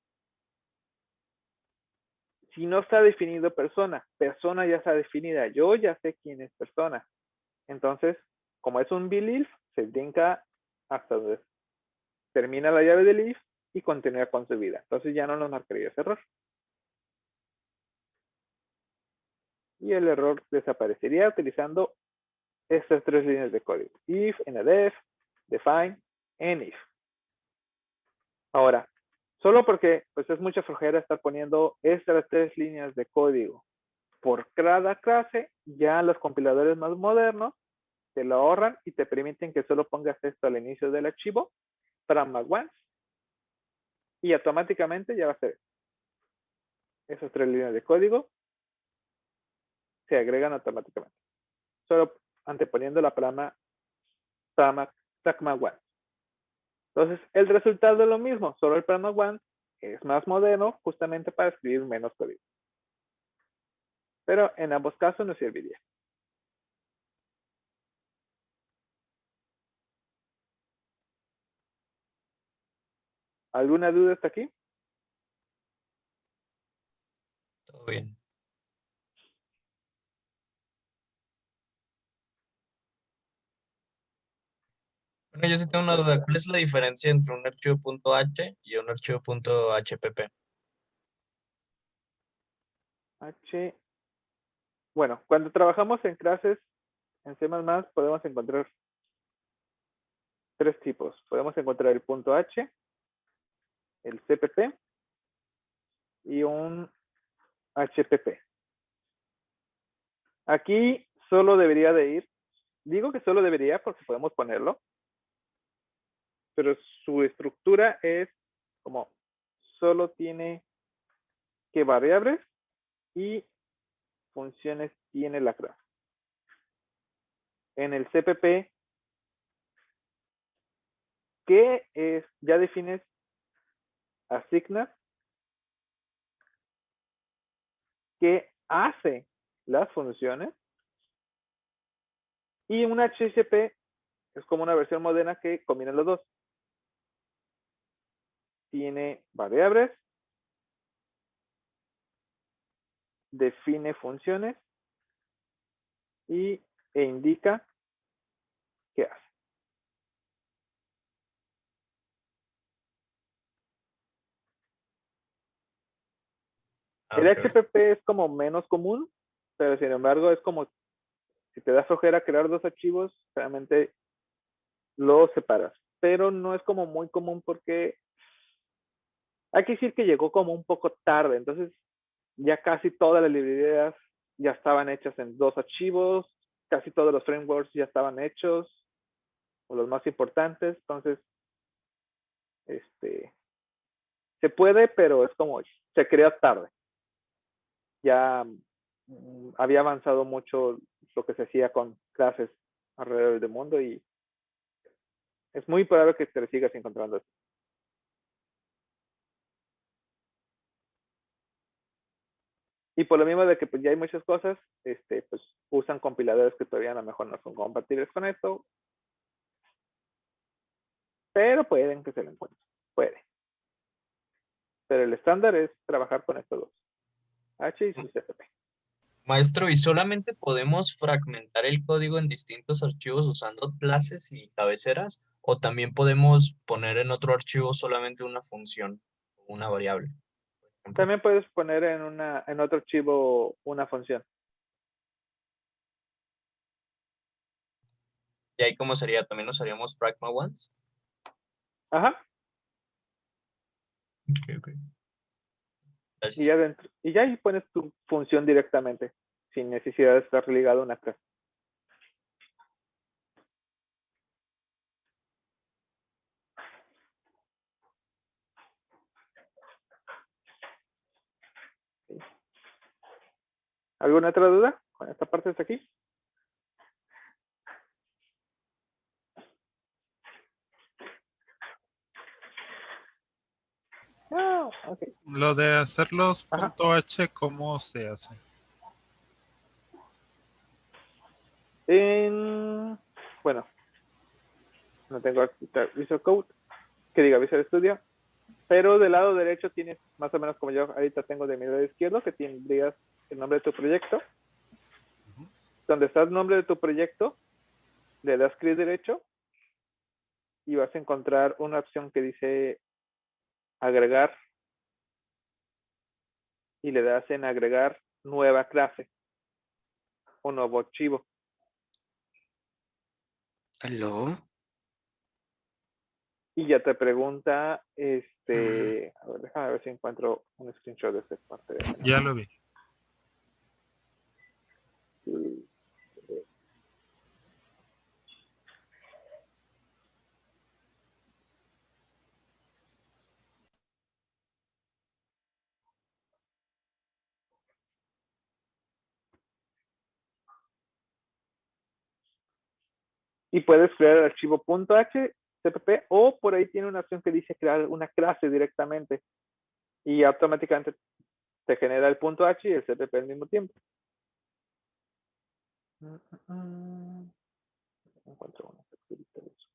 si no está definido persona, persona ya está definida, yo ya sé quién es persona. Entonces, como es un belief, se brinca hasta donde termina la llave del if y continúa con su vida. Entonces ya no nos marcaría ese error. Y el error desaparecería utilizando estas tres líneas de código. If, ndef, define, enif. Ahora, solo porque pues es mucha flojera estar poniendo estas tres líneas de código por cada clase, ya los compiladores más modernos te lo ahorran y te permiten que solo pongas esto al inicio del archivo, pragma once, y automáticamente ya va a ser esas tres líneas de código se agregan automáticamente. Solo anteponiendo la pragma once. Entonces, el resultado es lo mismo, solo el pragma once es más moderno justamente para escribir menos código. Pero en ambos casos nos serviría. ¿Alguna duda hasta aquí? Todo bien. Bueno, yo sí tengo una duda. ¿Cuál es la diferencia entre un archivo .h y un archivo .hpp? Bueno, cuando trabajamos en clases en C++, podemos encontrar tres tipos. Podemos encontrar el .h, el CPP y un HPP. Aquí solo debería de ir, digo que solo debería porque podemos ponerlo, pero su estructura es como solo tiene que variables y funciones tiene la clase. En el CPP, ¿qué es? Ya defines asignas, qué hace las funciones, y un HCP es como una versión moderna que combina los dos. Tiene variables, define funciones e indica qué hace. El Ok. HPP es como menos común, pero sin embargo es como si te da flojera crear dos archivos, realmente los separas. Pero no es como muy común porque hay que decir que llegó como un poco tarde, entonces ya casi todas las librerías ya estaban hechas en dos archivos, casi todos los frameworks ya estaban hechos, o los más importantes, entonces se puede, pero es como se creó tarde. Ya había avanzado mucho lo que se hacía con clases alrededor del mundo y es muy probable que te sigas encontrando eso. Y por lo mismo de que pues, ya hay muchas cosas, pues usan compiladores que todavía a lo mejor no son compatibles con esto, pero pueden que se lo encuentren. Puede. Pero el estándar es trabajar con estos dos, H y su CPP. Maestro, ¿y solamente podemos fragmentar el código en distintos archivos usando clases y cabeceras? ¿O también podemos poner en otro archivo solamente una función, una variable, por ejemplo? También puedes poner en otro archivo una función. ¿Y ahí cómo sería? ¿También usaríamos pragma once? Ajá. Ok. Y Gracias. ya dentro, y ya ahí pones tu función directamente, sin necesidad de estar ligado a una clase. ¿Alguna otra duda con esta parte hasta aquí? No, ok. Lo de hacerlos Ajá. .h, ¿cómo se hace? Bueno, no tengo Visual Code, que diga Visual Studio, pero del lado derecho tienes más o menos como yo ahorita tengo de mi lado izquierdo, que tendrías el nombre de tu proyecto. Donde está el nombre de tu proyecto, le das clic derecho y vas a encontrar una opción que dice agregar y le das en agregar nueva clase o nuevo archivo. ¿Aló? Y ya te pregunta, a ver, déjame ver si encuentro un screenshot de esta parte. Ya lo vi. Y puedes crear el archivo .h, CPP, o por ahí tiene una opción que dice crear una clase directamente. y automáticamente te genera el punto H y el CPP al mismo tiempo. Encuentro una capturita de eso.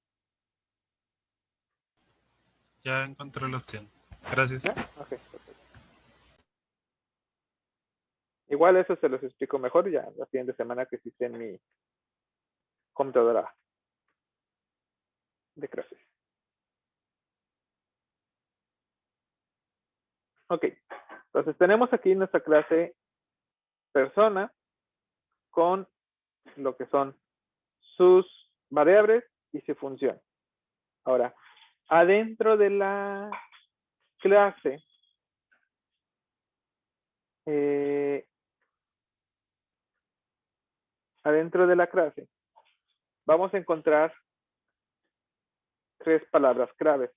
Ya encontré la opción. Gracias. Ok, perfecto. Igual eso se los explico mejor ya la siguiente semana que esté en mi computadora de clases. Ok, entonces tenemos aquí nuestra clase persona con lo que son sus variables y su función. Ahora, adentro de la clase, vamos a encontrar 3 palabras claves.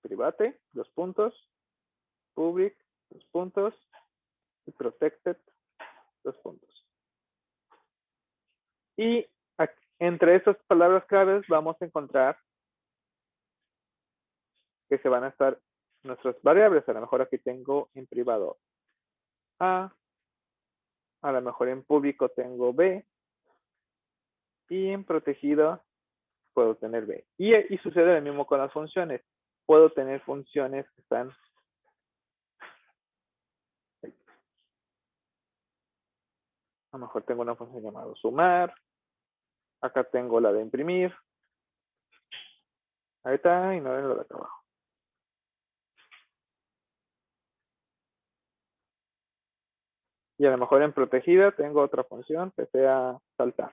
Private, 2 puntos, public, 2 puntos, y protected, 2 puntos. Y entre esas palabras claves vamos a encontrar que se van a estar nuestras variables. A lo mejor aquí tengo en privado A lo mejor en público tengo B, y en protegido puedo tener B. Y sucede lo mismo con las funciones. Puedo tener funciones que están... A lo mejor tengo una función llamada sumar. Acá tengo la de imprimir. Ahí está, y no es lo de acá abajo. Y a lo mejor en protegida tengo otra función que sea saltar.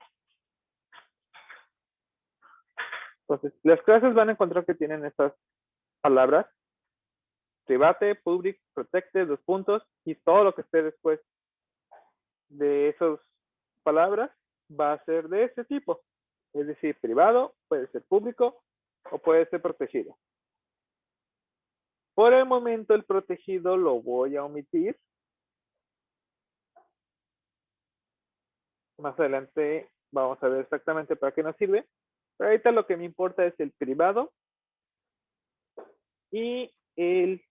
Entonces, las clases van a encontrar que tienen estas palabras. Private, public, protected, 2 puntos, y todo lo que esté después de esas palabras va a ser de ese tipo. Es decir, privado, puede ser público o puede ser protegido. Por el momento el protegido lo voy a omitir. Más adelante vamos a ver exactamente para qué nos sirve. Pero ahorita lo que me importa es el privado y el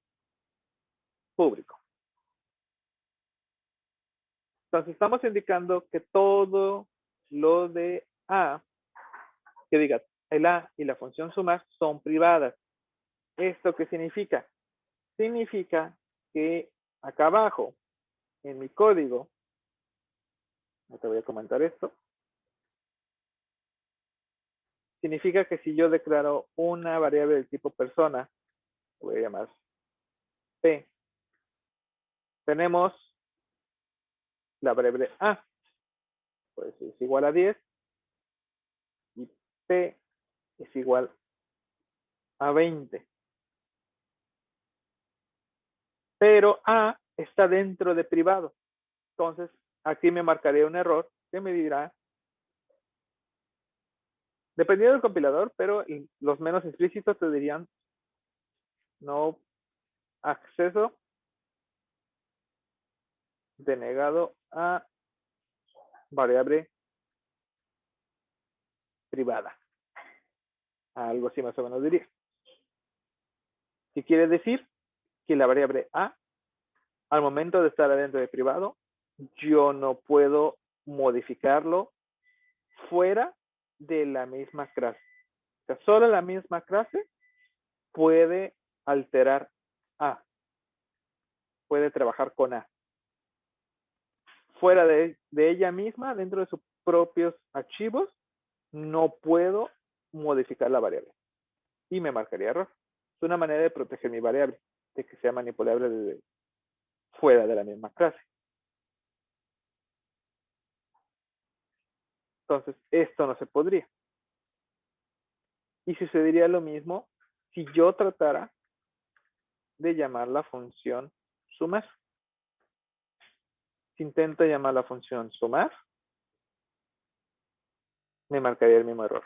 público. Entonces estamos indicando que todo lo de A, que diga el A y la función sumar son privadas. ¿Esto qué significa? Significa que acá abajo, en mi código, no te voy a comentar esto, significa que si yo declaro una variable del tipo persona, voy a llamar P, tenemos la variable A, pues es igual a 10, y P es igual a 20. Pero A está dentro de privado. Entonces, aquí me marcaría un error que me dirá, dependiendo del compilador, pero los menos explícitos te dirían no acceso denegado a variable privada. Algo así más o menos diría. ¿Qué quiere decir? Que la variable A, al momento de estar adentro de privado, yo no puedo modificarlo fuera de la misma clase. O sea, solo la misma clase puede alterar A. Puede trabajar con A. Fuera de ella misma, dentro de sus propios archivos, no puedo modificar la variable. Y me marcaría error. Es una manera de proteger mi variable, de que sea manipulable desde fuera de la misma clase. Entonces, esto no se podría. Y sucedería lo mismo si yo tratara de llamar la función sumar. Si intento llamar la función sumar, me marcaría el mismo error.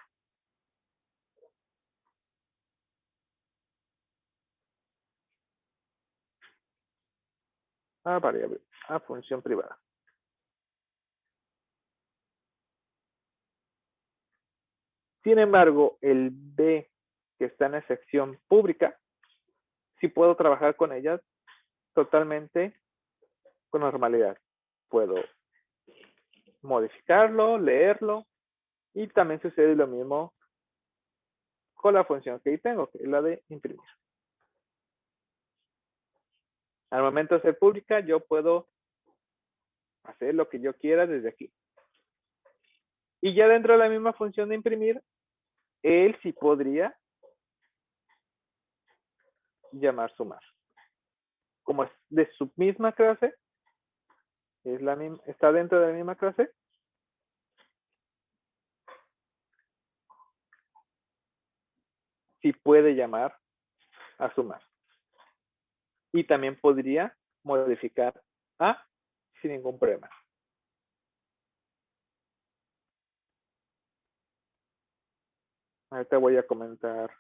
A variable, a función privada. Sin embargo, el B que está en la sección pública, sí puedo trabajar con ellas totalmente con normalidad. Puedo modificarlo, leerlo, y también sucede lo mismo con la función que ahí tengo, que es la de imprimir. Al momento de ser pública, yo puedo hacer lo que yo quiera desde aquí. Y ya dentro de la misma función de imprimir, él sí podría llamar sumar. Como es de su misma clase, es la misma, está dentro de la misma clase, sí puede llamar a sumar. Y también podría modificar a sin ningún problema. Ahorita voy a comentar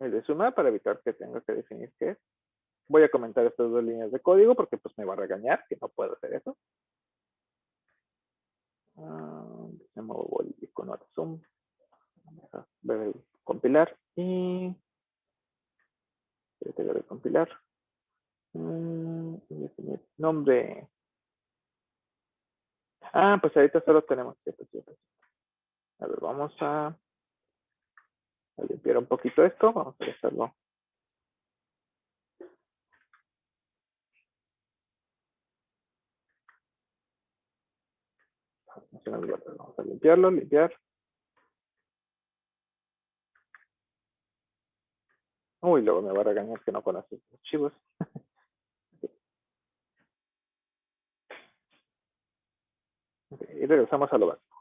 el de sumar para evitar que tenga que definir qué es. Voy a comentar estas dos líneas de código porque pues me va a regañar que no puedo hacer eso. Me muevo el icono de zoom. Voy a compilar y voy a compilar. Nombre. Pues ahorita solo tenemos 7. A ver, vamos a limpiar un poquito esto. Vamos a hacerlo. Vamos a limpiarlo, limpiar. Uy, luego me va a regañar que no conoce los archivos. Okay, y regresamos a lo básico.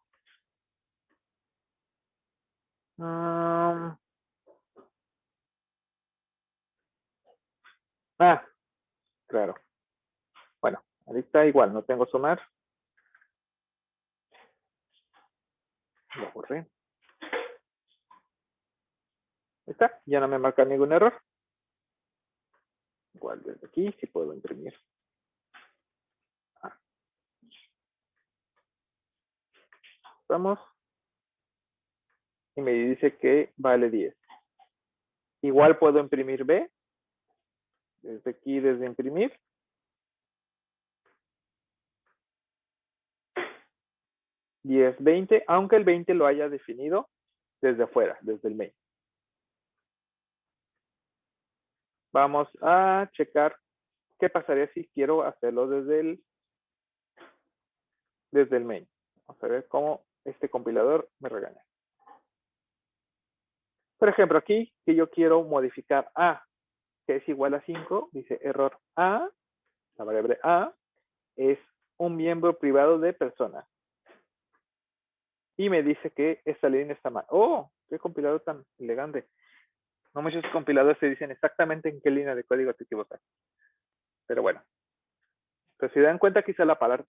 Claro. Bueno, ahorita igual, no tengo sumar. Lo borré. Ahí está, ya no me marca ningún error. Igual desde aquí sí puedo imprimir. Vamos. Y me dice que vale 10. Igual puedo imprimir B. Desde aquí, desde imprimir. $10, 20, aunque el 20 lo haya definido desde afuera, desde el main. Vamos a checar qué pasaría si quiero hacerlo desde el main. Vamos a ver cómo este compilador me regaña. Por ejemplo, aquí que yo quiero modificar A, que es igual a 5, dice error A, la variable A, es un miembro privado de persona. Y me dice que esta línea está mal. ¡Oh! ¡Qué compilador tan elegante! No muchos compiladores te dicen exactamente en qué línea de código te equivocas. Pero bueno. Pero si dan cuenta, quizá la parte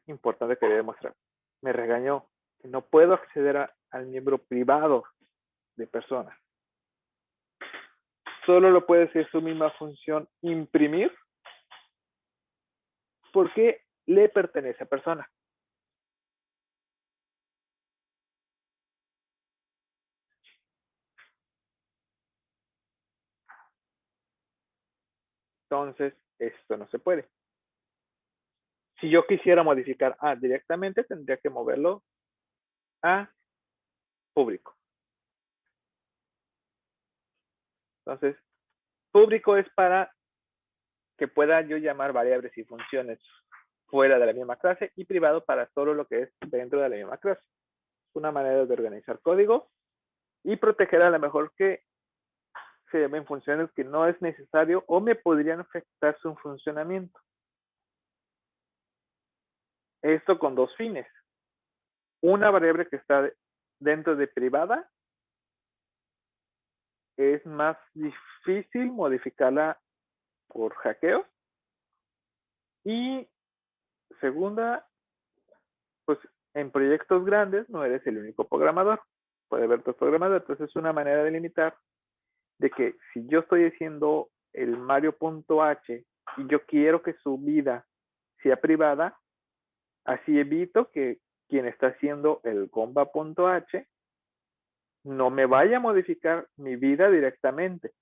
importante que quería demostrar. Me regañó que no puedo acceder al miembro privado de persona. Solo lo puede hacer su misma función imprimir porque le pertenece a persona. Entonces, esto no se puede. Si yo quisiera modificar A directamente, tendría que moverlo a público. Entonces, público es para que pueda yo llamar variables y funciones fuera de la misma clase y privado para todo lo que es dentro de la misma clase. Es una manera de organizar código y proteger a lo mejor que se llamen funciones que no es necesario o me podrían afectar su funcionamiento. Esto con dos fines. Una variable que está dentro de privada es más difícil modificarla por hackeo. Y segunda, pues en proyectos grandes no eres el único programador. Puede haber dos programadores. Entonces es una manera de limitar de que si yo estoy haciendo el Mario.h y yo quiero que su vida sea privada, así evito que quien está haciendo el Gomba.h no me vaya a modificar mi vida directamente.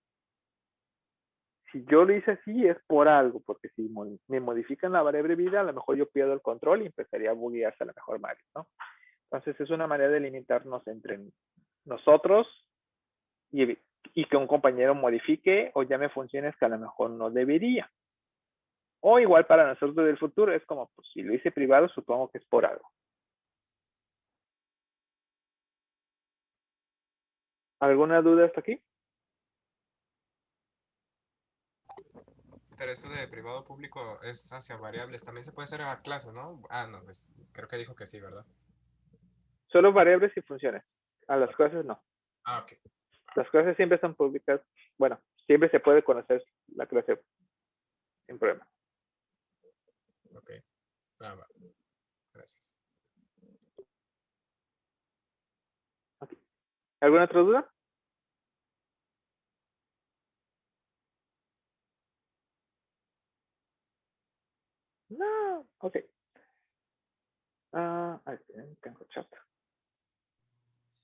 si yo lo hice así es por algo, porque si me modifican la variable vida, a lo mejor yo pierdo el control y empezaría a buguearse a lo mejor Mario, ¿no? Entonces es una manera de limitarnos entre nosotros y que un compañero modifique o llame funciones que a lo mejor no debería. O igual para nosotros del futuro es como, pues si lo hice privado, supongo que es por algo. ¿Alguna duda hasta aquí? Pero eso de privado público es hacia variables. También se puede hacer a clases, ¿no? Ah, no, pues creo que dijo que sí, ¿verdad? Solo variables y funciones. A las clases no. Ah, ok. Las clases siempre son públicas. Bueno, siempre se puede conocer la clase sin problema. Ok. Ah, va. Gracias. ¿Alguna otra duda? No, ok. Tengo chat.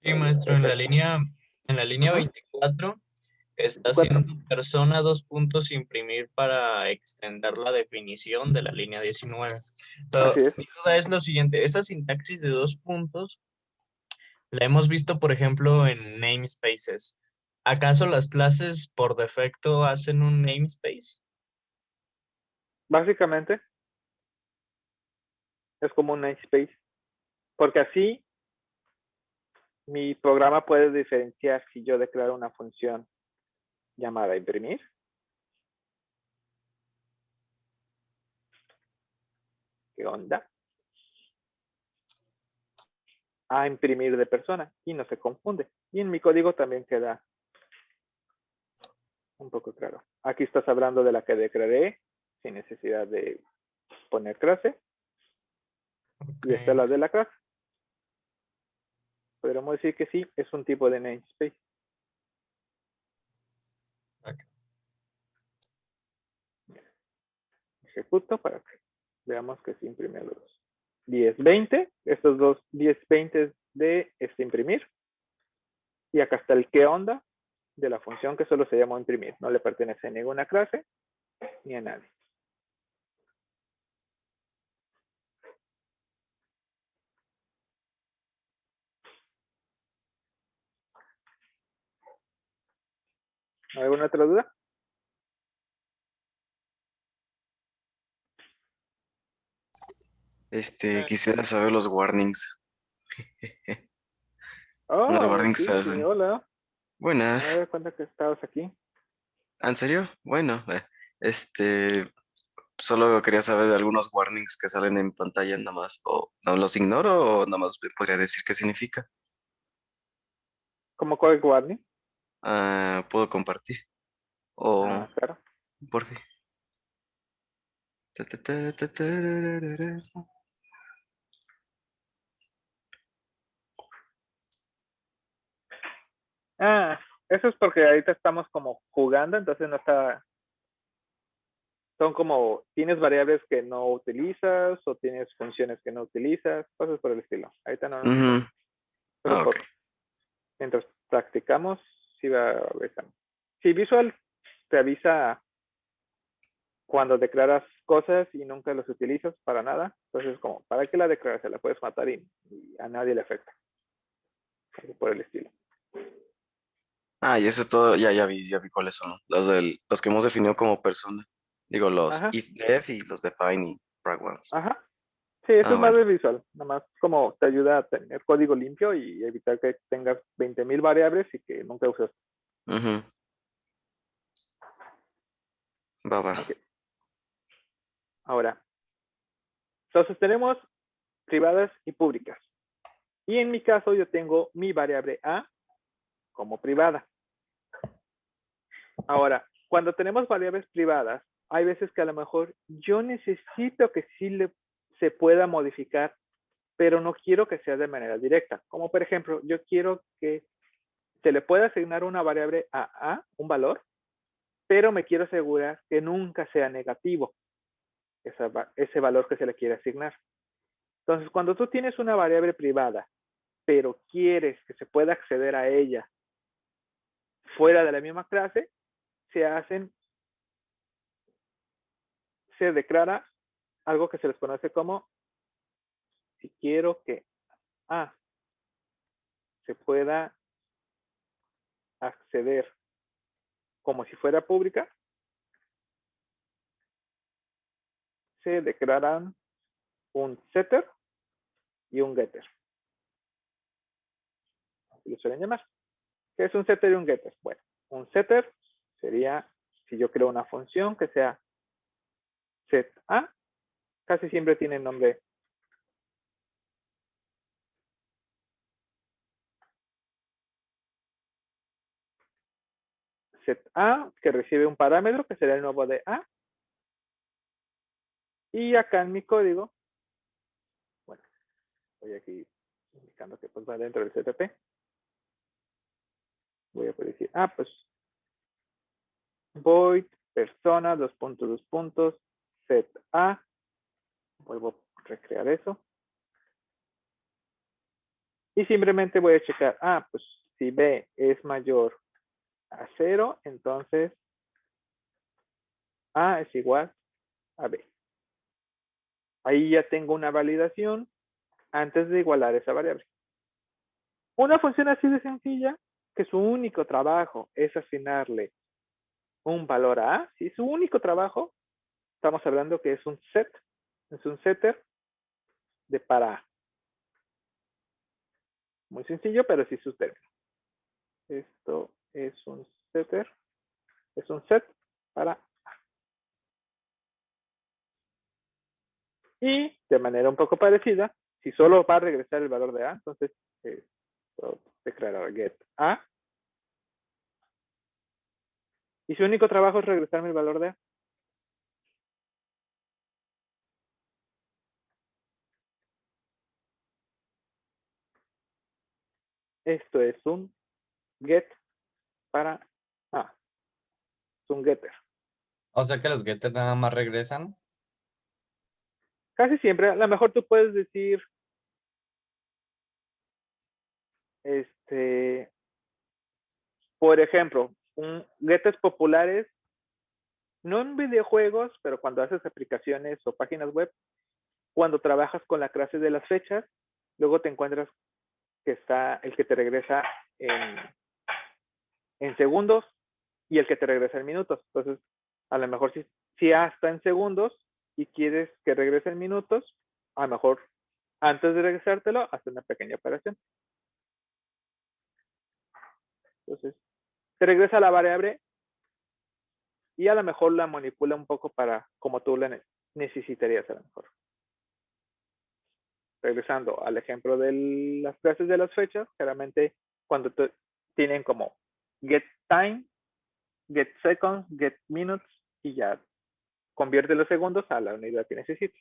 Sí, maestro, en la línea Ajá. 24 está 24. haciendo persona dos puntos imprimir para extender la definición de la línea 19. Pero Así es. mi duda es lo siguiente, esa sintaxis de dos puntos la hemos visto, por ejemplo, en namespaces. ¿Acaso las clases por defecto hacen un namespace? Básicamente es como un namespace. Porque así mi programa puede diferenciar si yo declaro una función llamada imprimir. ¿Qué onda? A imprimir de persona y no se confunde. Y en mi código también queda un poco claro. Aquí estás hablando de la que declaré sin necesidad de poner clase. Y esta es la de la clase. Podríamos decir que sí, es un tipo de namespace. Ok. Ejecuto para que veamos que se imprime los 10-20. Estos dos 10-20 de imprimir. Y acá está el qué onda de la función que solo se llama imprimir. No le pertenece a ninguna clase ni a nadie. ¿Alguna otra duda? Quisiera saber los warnings. Los Oh, warnings se sí, sí, hacen. hola. Me Buenas. doy cuenta que estabas aquí. ¿En serio? Bueno, solo quería saber de algunos warnings que salen en pantalla nada más. O no los ignoro o nada más me podría decir qué significa. ¿Cómo code warning? Puedo compartir. O Claro. por fin. Ta, ta, ta, ta, tararara. Eso es porque ahorita estamos como jugando, entonces no está. Son como, tienes variables que no utilizas o tienes funciones que no utilizas, cosas por el estilo. Ahorita no nos Ujú. importa. Pero Ok. mientras practicamos, sí va avisando. Si Visual te avisa cuando declaras cosas y nunca los utilizas para nada, entonces como, ¿para qué la declaras? Se la puedes matar y a nadie le afecta. Algo por el estilo. Y eso es todo. Ya vi cuáles son. Los que hemos definido como persona. Digo, los Ajá, if-def y los define y frag ones. ajá. Sí, eso es más Bueno. de Visual. Nada más como te ayuda a tener código limpio y evitar que tengas 20,000 variables y que nunca uses. Ujú. Va. Ok. Ahora, entonces tenemos privadas y públicas. Y en mi caso yo tengo mi variable A como privada. Ahora, cuando tenemos variables privadas, hay veces que a lo mejor yo necesito que sí se pueda modificar, pero no quiero que sea de manera directa. Como por ejemplo, yo quiero que se le pueda asignar una variable a A, un valor, pero me quiero asegurar que nunca sea negativo ese valor que se le quiere asignar. Entonces, cuando tú tienes una variable privada, pero quieres que se pueda acceder a ella fuera de la misma clase, se hacen se declara algo que se les conoce como, si quiero que A se pueda acceder como si fuera pública, se declaran un setter y un getter. Así lo suelen llamar. ¿Qué es un setter y un getter? Bueno, un setter sería si yo creo una función que sea set A, casi siempre tiene nombre set A, que recibe un parámetro que será el nuevo de A. Y acá en mi código, bueno, voy aquí indicando que pues va dentro del CTP. Voy a poder decir, pues void persona, set A. Vuelvo a recrear eso. Y simplemente voy a checar, pues si B es mayor a 0, entonces A es igual a B. Ahí ya tengo una validación antes de igualar esa variable. Una función así de sencilla, que su único trabajo es asignarle un valor a A, si su único trabajo, estamos hablando que es un set, es un setter de para A. Muy sencillo, pero sí sus términos. Esto es un setter, es un set para A. Y de manera un poco parecida, si solo va a regresar el valor de A, entonces puedo declarar get A. Y su único trabajo es regresarme el valor de A. Esto es un get para A. Es un getter. O sea que los getters nada más regresan. Casi siempre, a lo mejor tú puedes decir, por ejemplo, getters populares, no en videojuegos, pero cuando haces aplicaciones o páginas web, cuando trabajas con la clase de las fechas, luego te encuentras que está el que te regresa en segundos y el que te regresa en minutos. Entonces, a lo mejor si A está en segundos y quieres que regrese en minutos, a lo mejor antes de regresártelo, hace una pequeña operación. Entonces, te regresa la variable y a lo mejor la manipula un poco para como tú la necesitarías a lo mejor. Regresando al ejemplo de las clases de las fechas, generalmente cuando tienen como get time, get seconds, get minutes y ya convierte los segundos a la unidad que necesites.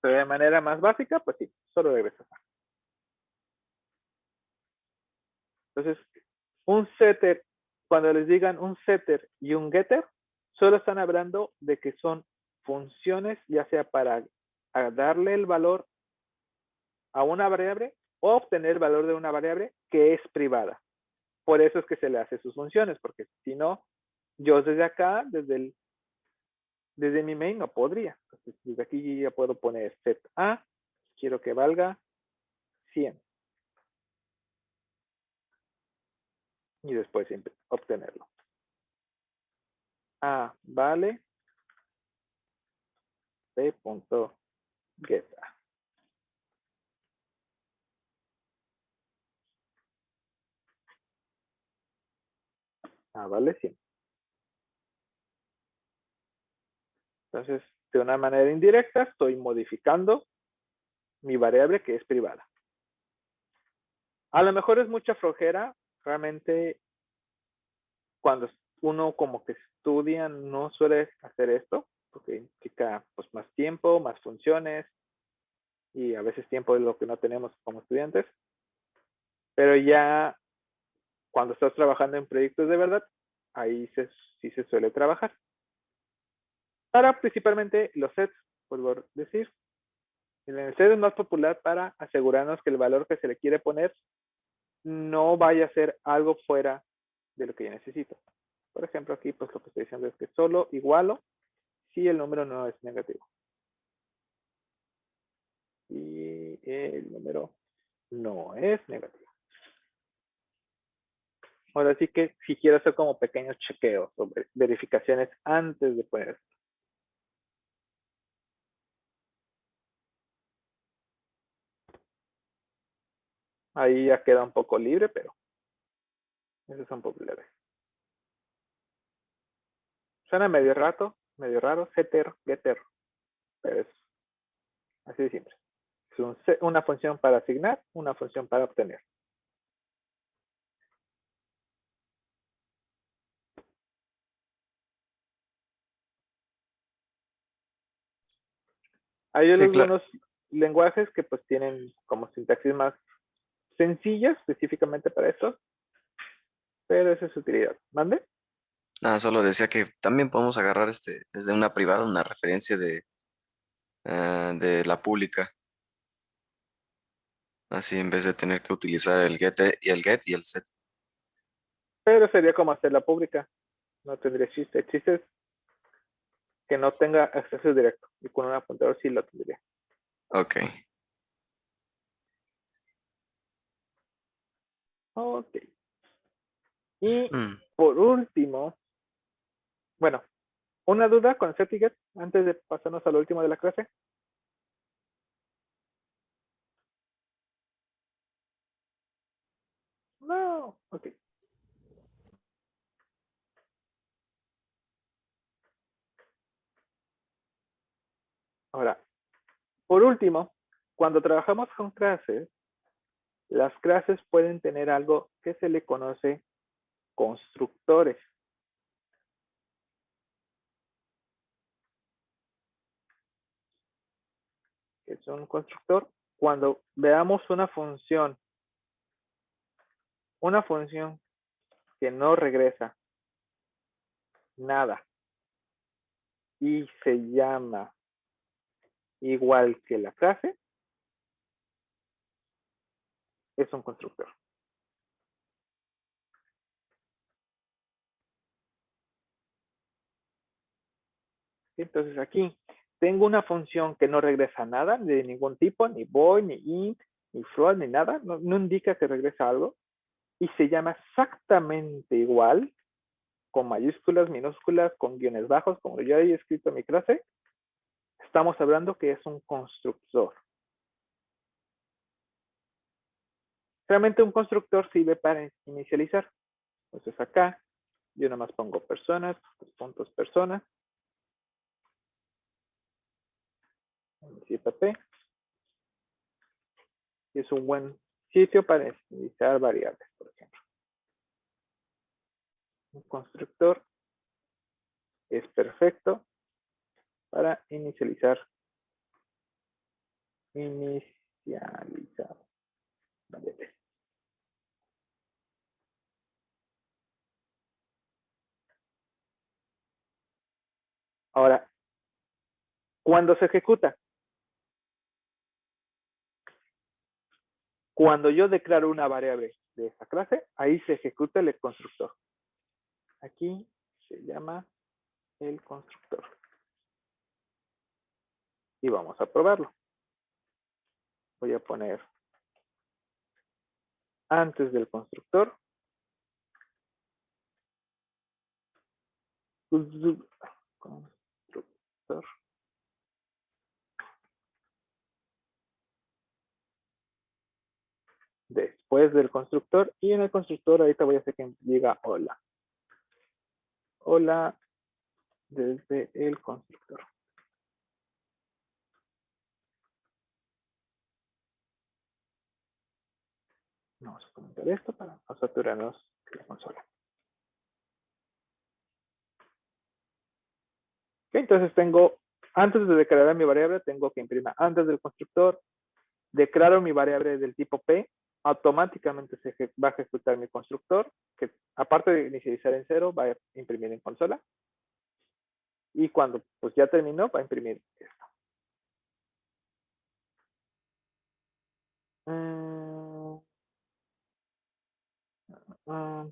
Pero de manera más básica, pues sí, solo regresas. Entonces, un setter, cuando les digan un setter y un getter, solo están hablando de que son funciones, ya sea para darle el valor a una variable o obtener el valor de una variable que es privada. Por eso es que se le hace sus funciones, porque si no, yo desde acá, desde mi main no podría. Entonces, desde aquí ya puedo poner set A, quiero que valga 100. Y después obtenerlo. A vale b.get. Vale 100. Entonces, de una manera indirecta, estoy modificando mi variable que es privada. A lo mejor es mucha flojera, realmente cuando uno como que estudia no suele hacer esto, porque implica pues más tiempo, más funciones, y a veces tiempo es lo que no tenemos como estudiantes. Pero ya cuando estás trabajando en proyectos de verdad, ahí sí se suele trabajar. Para principalmente los sets, vuelvo a decir, El enunciado es más popular para asegurarnos que el valor que se le quiere poner no vaya a ser algo fuera de lo que yo necesito. Por ejemplo, aquí pues lo que estoy diciendo es que solo igualo si el número no es negativo. Y el número no es negativo. Ahora sí que si quiero hacer como pequeños chequeos o verificaciones antes de poner esto. Ahí ya queda un poco libre, pero esos son populares. Suena medio raro, setter, getter, pero es así de simple. Es una función para asignar, una función para obtener. Hay Sí, claro. algunos lenguajes que pues tienen como sintaxis más sencillas específicamente para esto, pero esa es su utilidad. ¿Mande? Nada, solo decía que también podemos agarrar desde una privada una referencia de la pública. Así en vez de tener que utilizar el get y el set. Pero sería como hacerla pública. No tendría chiste. El chiste es que no tenga acceso directo. Y con un apuntador sí lo tendría. Ok. Ok. Y Mm. por último, bueno, una duda con set y get antes de pasarnos a lo último de la clase. No, ok. Ahora, por último, cuando trabajamos con clases, las clases pueden tener algo que se le conoce constructores. ¿Qué es un constructor? Cuando veamos una función que no regresa nada y se llama igual que la clase, es un constructor. Entonces aquí tengo una función que no regresa nada de ningún tipo, ni void, ni int, ni float, ni nada, no indica que regresa algo, y se llama exactamente igual, con mayúsculas, minúsculas, con guiones bajos, como yo he escrito en mi clase. Estamos hablando que es un constructor. Realmente un constructor sirve para inicializar. Entonces acá yo nada más pongo personas, puntos personas, ZP, y es un buen sitio para inicializar variables, por ejemplo. Un constructor es perfecto para inicializar variables. Ahora, ¿cuándo se ejecuta? Cuando yo declaro una variable de esa clase, ahí se ejecuta el constructor. Aquí se llama el constructor. Y vamos a probarlo. Voy a poner antes del constructor. Constructor. Después del constructor. Y en el constructor ahorita voy a hacer que diga hola. Hola desde el constructor. Vamos a comentar esto para no saturarnos la consola. Okay, entonces tengo, antes de declarar mi variable, tengo que imprimir antes del constructor. Declaro mi variable del tipo P, automáticamente se va a ejecutar mi constructor, que aparte de inicializar en 0, va a imprimir en consola. Y cuando pues ya terminó, va a imprimir esto. Ah,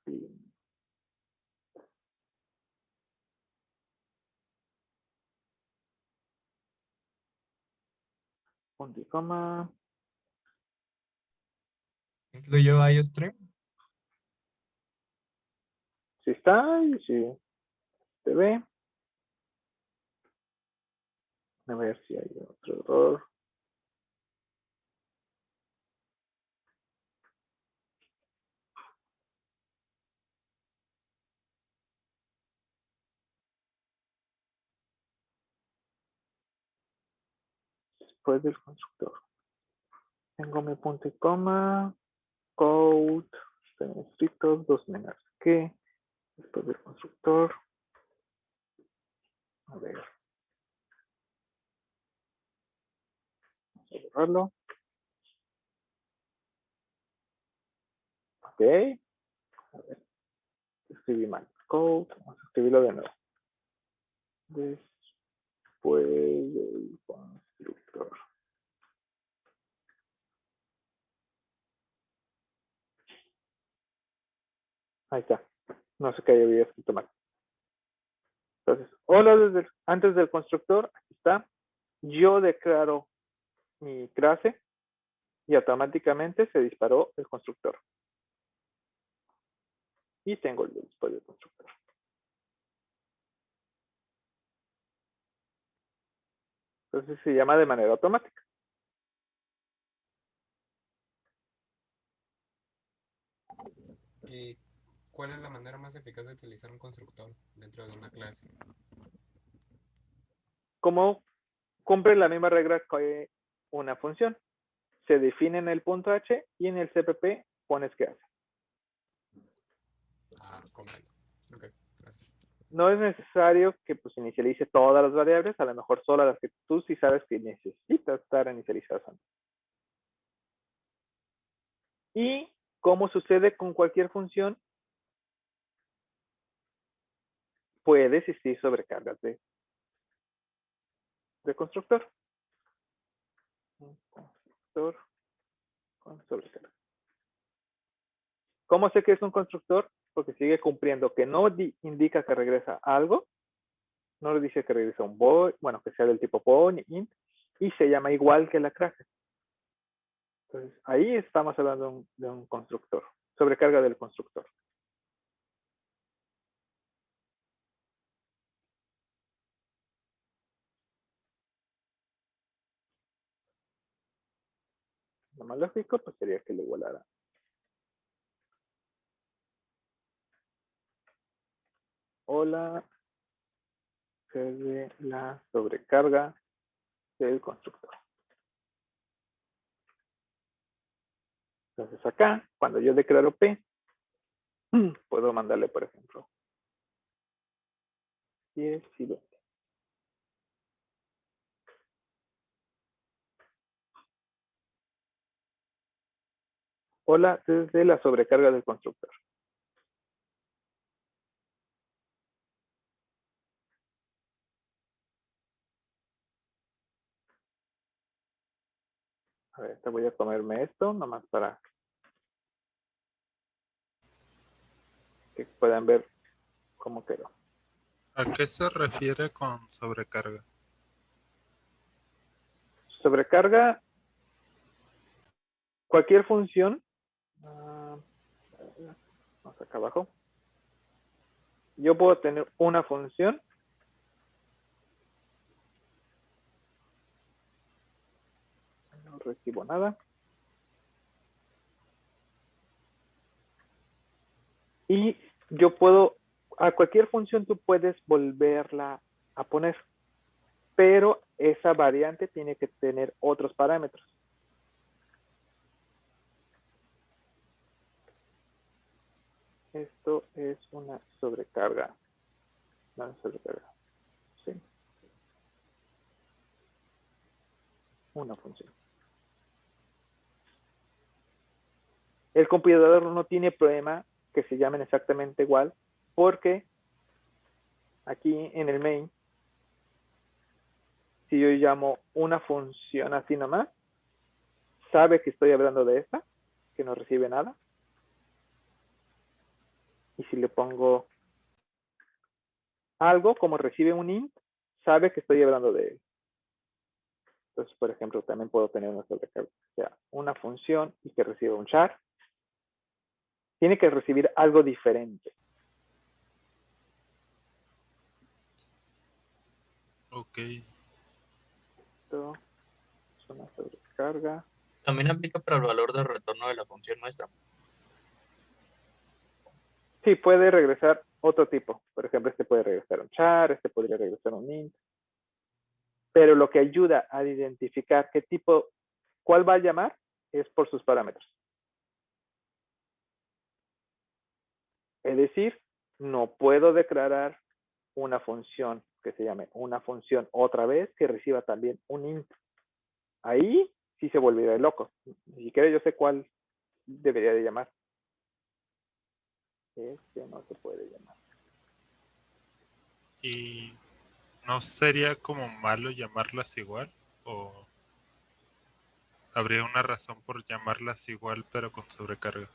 sí. Punto y coma. ¿Incluyó IOStream? Si está y si se ve. A ver si hay otro error. Después del constructor. Tengo mi punto y coma. Code. Tengo escritos, dos menos que. Después del constructor. A ver. Vamos a borrarlo. Ok. A ver. Escribí mal. Code. Vamos a escribirlo de nuevo. Después del constructor. Ahí está. No sé qué había escrito mal. Entonces, hola, antes del constructor, aquí está. Yo declaro mi clase y automáticamente se disparó el constructor. Y tengo el después del constructor. Entonces se llama de manera automática. ¿Y cuál es la manera más eficaz de utilizar un constructor dentro de una clase? Como cumple la misma regla que una función. Se define en el punto H y en el CPP pones qué hace. Ah, comprendo. Ok, gracias. No es necesario que pues inicialice todas las variables, a lo mejor solo las que tú sí sabes que necesitas estar inicializadas antes. Y como sucede con cualquier función, puede existir sobrecargas de constructor. Un constructor con sobrecarga. ¿Cómo sé que es un constructor? Porque sigue cumpliendo que no indica que regresa algo, no le dice que regresa un void, bueno, que sea del tipo bool, int, y se llama igual que la clase. Entonces, ahí estamos hablando de un constructor, sobrecarga del constructor. Lo más lógico pues sería que le igualara. Hola, se ve la sobrecarga del constructor. Entonces acá, cuando yo declaro P, puedo mandarle, por ejemplo, 10 y 20. Hola, desde la sobrecarga del constructor. A ver, te voy a comerme esto, nomás para que puedan ver cómo quedó. ¿A qué se refiere con sobrecarga? Sobrecarga cualquier función. Vamos acá abajo. Yo puedo tener una función. No recibo nada. Y yo puedo, a cualquier función tú puedes volverla a poner, pero esa variante tiene que tener otros parámetros. Esto es una sobrecarga. No, sobrecarga. Sí. Una función. El compilador no tiene problema que se llamen exactamente igual, porque aquí en el main, si yo llamo una función así nomás, sabe que estoy hablando de esta, que no recibe nada. Y si le pongo algo como recibe un int, sabe que estoy hablando de él. Entonces, por ejemplo, también puedo tener una sobrecarga, o sea, una función y que reciba un char. Tiene que recibir algo diferente. Ok. Esto es una sobrecarga. También aplica para el valor de retorno de la función nuestra. Sí, puede regresar otro tipo. Por ejemplo, este puede regresar un char, este podría regresar un int. Pero lo que ayuda a identificar qué tipo, cuál va a llamar, es por sus parámetros. Es decir, no puedo declarar una función que se llame una función otra vez que reciba también un int. Ahí sí se volvería loco. Ni siquiera yo sé cuál debería de llamar. Este no se puede llamar. ¿Y no sería como malo llamarlas igual? ¿O habría una razón por llamarlas igual pero con sobrecarga?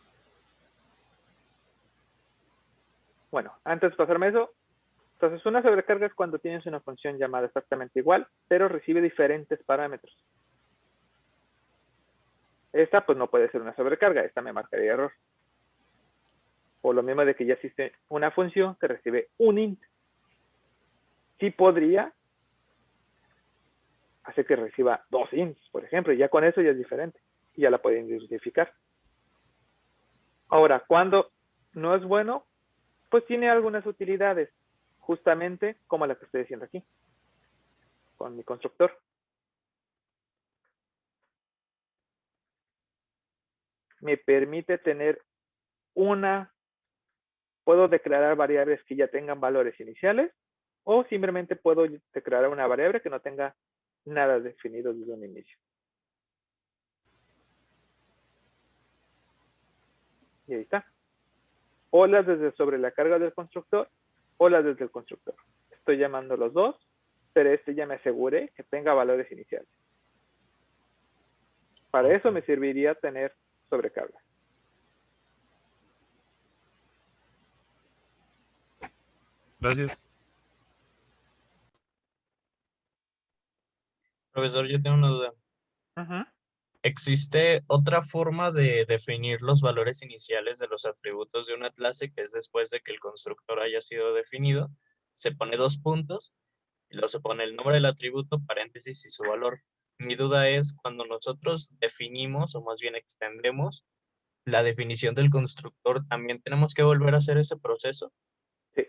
Bueno, antes de pasarme eso, entonces una sobrecarga es cuando tienes una función llamada exactamente igual, pero recibe diferentes parámetros. Esta pues no puede ser una sobrecarga, esta me marcaría error. Por lo mismo de que ya existe una función que recibe un int. Sí podría hacer que reciba 2 ints, por ejemplo, y ya con eso ya es diferente. Y ya la pueden identificar. Ahora, cuando no es bueno, pues tiene algunas utilidades, justamente como la que estoy diciendo aquí, con mi constructor. Me permite tener puedo declarar variables que ya tengan valores iniciales, o simplemente puedo declarar una variable que no tenga nada definido desde un inicio. Y ahí está. O las desde sobre la carga del constructor, o las desde el constructor. Estoy llamando los dos, pero este ya me aseguré que tenga valores iniciales. Para eso me serviría tener sobrecarga. Gracias. Profesor, yo tengo una duda. ¿Existe otra forma de definir los valores iniciales de los atributos de una clase que es después de que el constructor haya sido definido? Se pone 2 puntos y luego se pone el nombre del atributo, paréntesis y su valor. Mi duda es cuando nosotros definimos o más bien extendemos la definición del constructor, ¿también tenemos que volver a hacer ese proceso? Sí.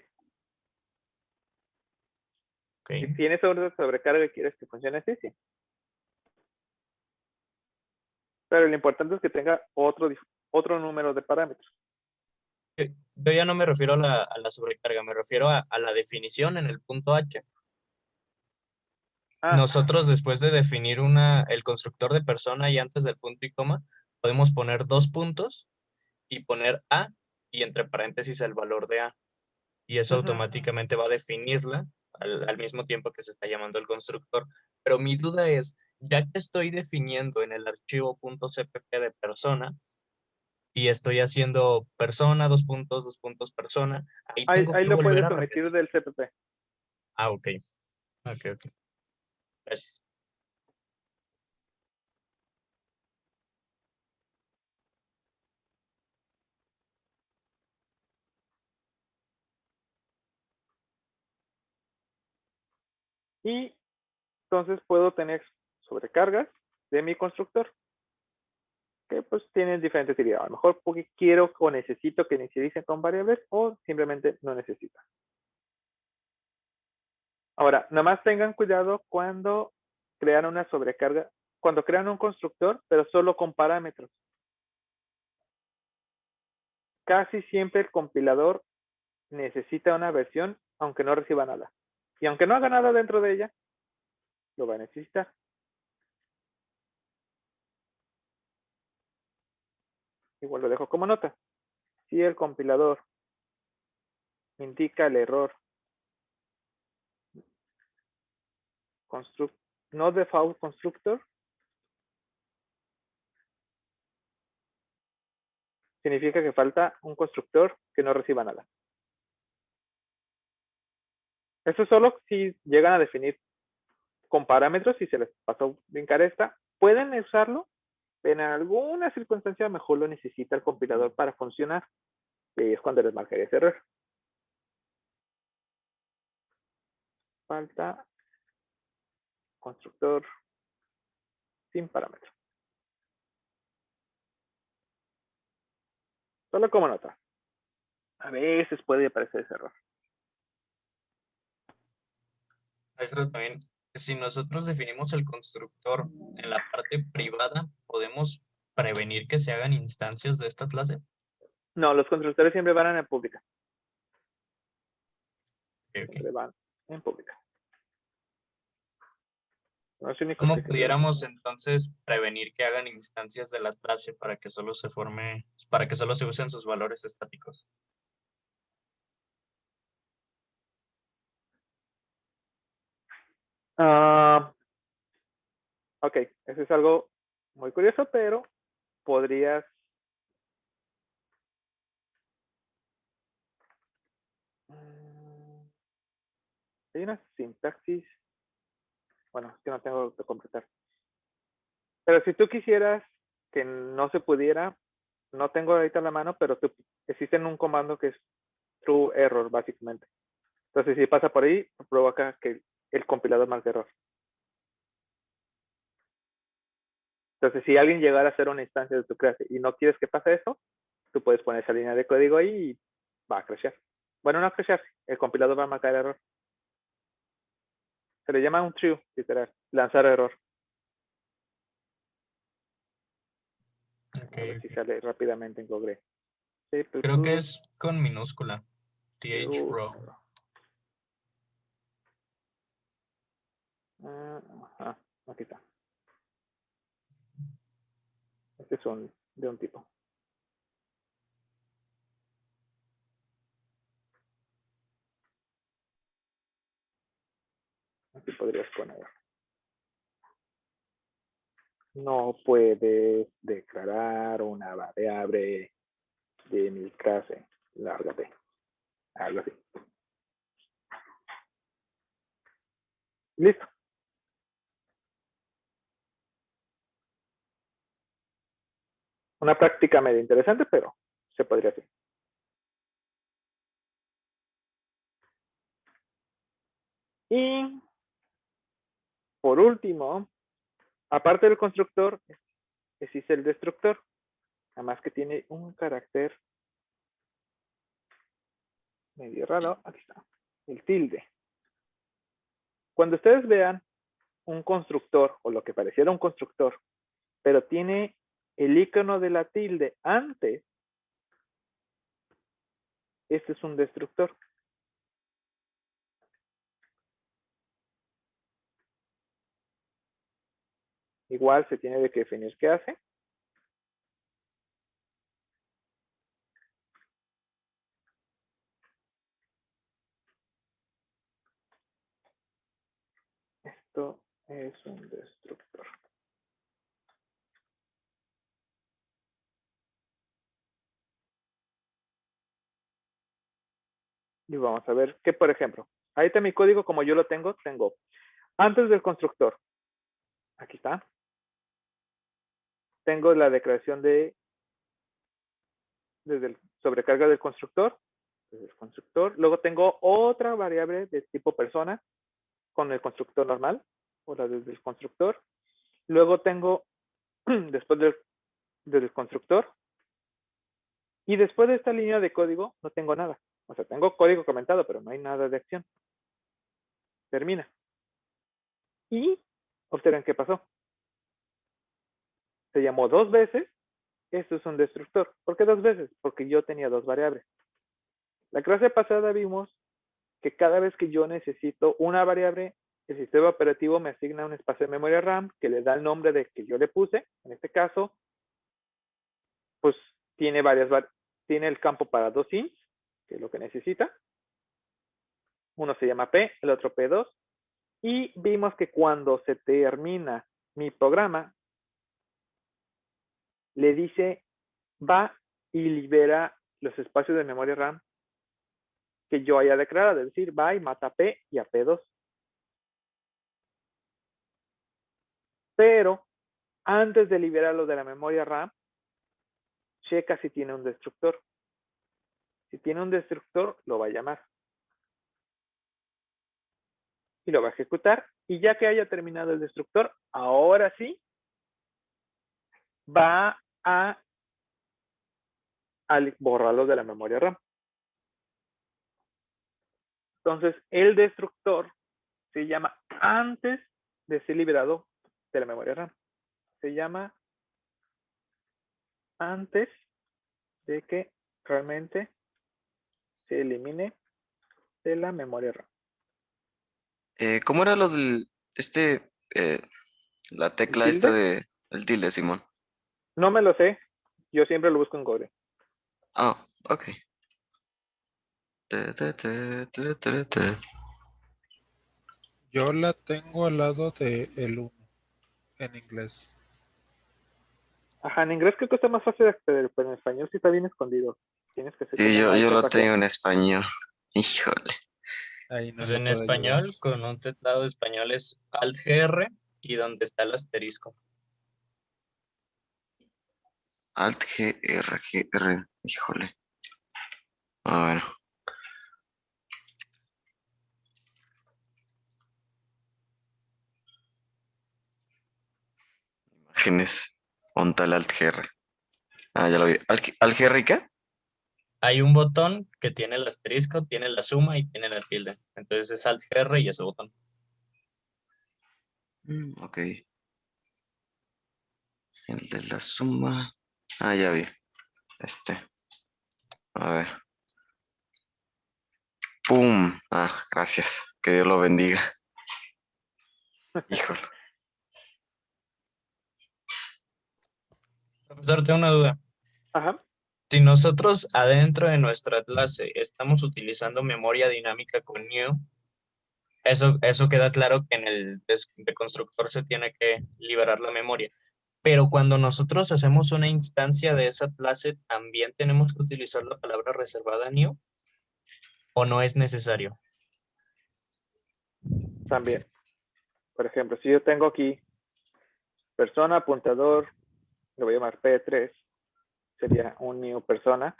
Okay. Si tienes una sobrecarga y quieres que funcione así, sí. Pero lo importante es que tenga otro número de parámetros. Yo ya no me refiero a la sobrecarga, me refiero a la definición en el punto H. Nosotros después de definir el constructor de persona y antes del punto y coma, podemos poner 2 puntos y poner A y entre paréntesis el valor de A. Y eso automáticamente va a definirla al mismo tiempo que se está llamando el constructor. Pero mi duda es, ya que estoy definiendo en el archivo .cpp de persona y estoy haciendo persona, 2 puntos, persona, ahí tengo Ahí que lo volver puedes a omitir repetir. del CPP. Ah, ok. Ok. Gracias. Y entonces puedo tener sobrecargas de mi constructor, que pues tienen diferentes utilidades. A lo mejor porque quiero o necesito que inicialicen con variables o simplemente no necesito. Ahora, nada más tengan cuidado cuando crean una sobrecarga, cuando crean un constructor, pero solo con parámetros. Casi siempre el compilador necesita una versión, aunque no reciba nada. Y aunque no haga nada dentro de ella, lo va a necesitar. Igual lo dejo como nota. Si el compilador indica el error no default constructor significa que falta un constructor que no reciba nada. Eso es solo si llegan a definir con parámetros, si se les pasó brincar esta, pueden usarlo, pero en alguna circunstancia mejor lo necesita el compilador para funcionar. Y es cuando les marcaría ese error. Falta constructor sin parámetros. Solo como nota. A veces puede aparecer ese error. Maestro, también, si nosotros definimos el constructor en la parte privada, ¿podemos prevenir que se hagan instancias de esta clase? No, los constructores siempre van en pública. Ok, ok. Siempre van en pública. No es único ¿Cómo que se pudiéramos entonces prevenir que hagan instancias de la clase para que solo se usen sus valores estáticos? Ok, eso es algo muy curioso, pero podrías hay una sintaxis. Bueno, es que no tengo que completar. Pero si tú quisieras que no se pudiera, no tengo ahorita en la mano, pero existe un comando que es true error, básicamente. Entonces, si pasa por ahí, provoca que el compilador marque error. Entonces, si alguien llegara a hacer una instancia de tu clase y no quieres que pase eso, tú puedes poner esa línea de código ahí y va a crashear. Bueno, no a crashear, el compilador va a marcar error. Se le llama un true, literal, lanzar error. Ok, A ver si ok. sale rápidamente en Google. Creo que es con minúscula. throw. Ajá, aquí está. Este es de un tipo. Aquí podrías poner. No puedes declarar una variable de mi clase. Lárgate. Algo así. Listo. Una práctica medio interesante, pero se podría hacer. Y por último, aparte del constructor, existe el destructor. Además que tiene un carácter medio raro. Aquí está. El tilde. Cuando ustedes vean un constructor o lo que pareciera un constructor, pero tiene el icono de la tilde antes, este es un destructor. Igual se tiene que definir qué hace. Esto es un destructor. Y vamos a ver que, por ejemplo, ahí está mi código como yo lo tengo. Tengo antes del constructor. Aquí está. Tengo la declaración desde el sobrecarga del constructor. Desde el constructor. Luego tengo otra variable de tipo persona con el constructor normal. O la desde el constructor. Luego tengo después del constructor. Y después de esta línea de código no tengo nada. O sea, tengo código comentado, pero no hay nada de acción. Termina. Y observen qué pasó. Se llamó dos veces. Esto es un destructor. ¿Por qué dos veces? Porque yo tenía dos variables. La clase pasada vimos que cada vez que yo necesito una variable, el sistema operativo me asigna un espacio de memoria RAM que le da el nombre de que yo le puse. En este caso, pues tiene tiene el campo para dos ints, que es lo que necesita. Uno se llama P, el otro P2. Y vimos que cuando se termina mi programa, le dice, va y libera los espacios de memoria RAM que yo haya declarado, es decir, va y mata a P y a P2. Pero antes de liberarlo de la memoria RAM, checa si tiene un destructor. Si tiene un destructor, lo va a llamar. Y lo va a ejecutar. Y ya que haya terminado el destructor, ahora sí, va a borrarlo de la memoria RAM. Entonces, el destructor se llama antes de ser liberado de la memoria RAM. Se llama antes de que realmente se elimine de la memoria RAM. ¿Cómo era lo del, la tecla esta tilde? de, el tilde, Simón? No me lo sé. Yo siempre lo busco en Google. Ah, ok. Te, te, te, te. Yo la tengo al lado de el 1 en inglés. Ajá, en inglés creo que está más fácil de acceder, pero en español sí está bien escondido. Tienes que hacer Sí, como una yo lo observación. tengo en español. Híjole. Ahí no Pues le en puedo ayudar. español, con un teclado español es Alt-GR y donde está el asterisco. Alt G R G R. Híjole. A ver. Imágenes. Ontal Alt GR. Ah, ya lo vi. ¿Alt GR y qué? Hay un botón que tiene el asterisco, tiene la suma y tiene la tilde. Entonces es Alt-GR y ese botón. Ok. El de la suma. Ah, ya vi. A ver. ¡Pum! Ah, gracias. Que Dios lo bendiga. Híjole. Profesor, tengo una duda. Ajá. Si nosotros adentro de nuestra clase estamos utilizando memoria dinámica con new, eso queda claro que en el deconstructor se tiene que liberar la memoria. Pero cuando nosotros hacemos una instancia de esa clase, ¿también tenemos que utilizar la palabra reservada new? ¿O no es necesario? También. Por ejemplo, si yo tengo aquí persona, apuntador, le voy a llamar P3, sería un new persona.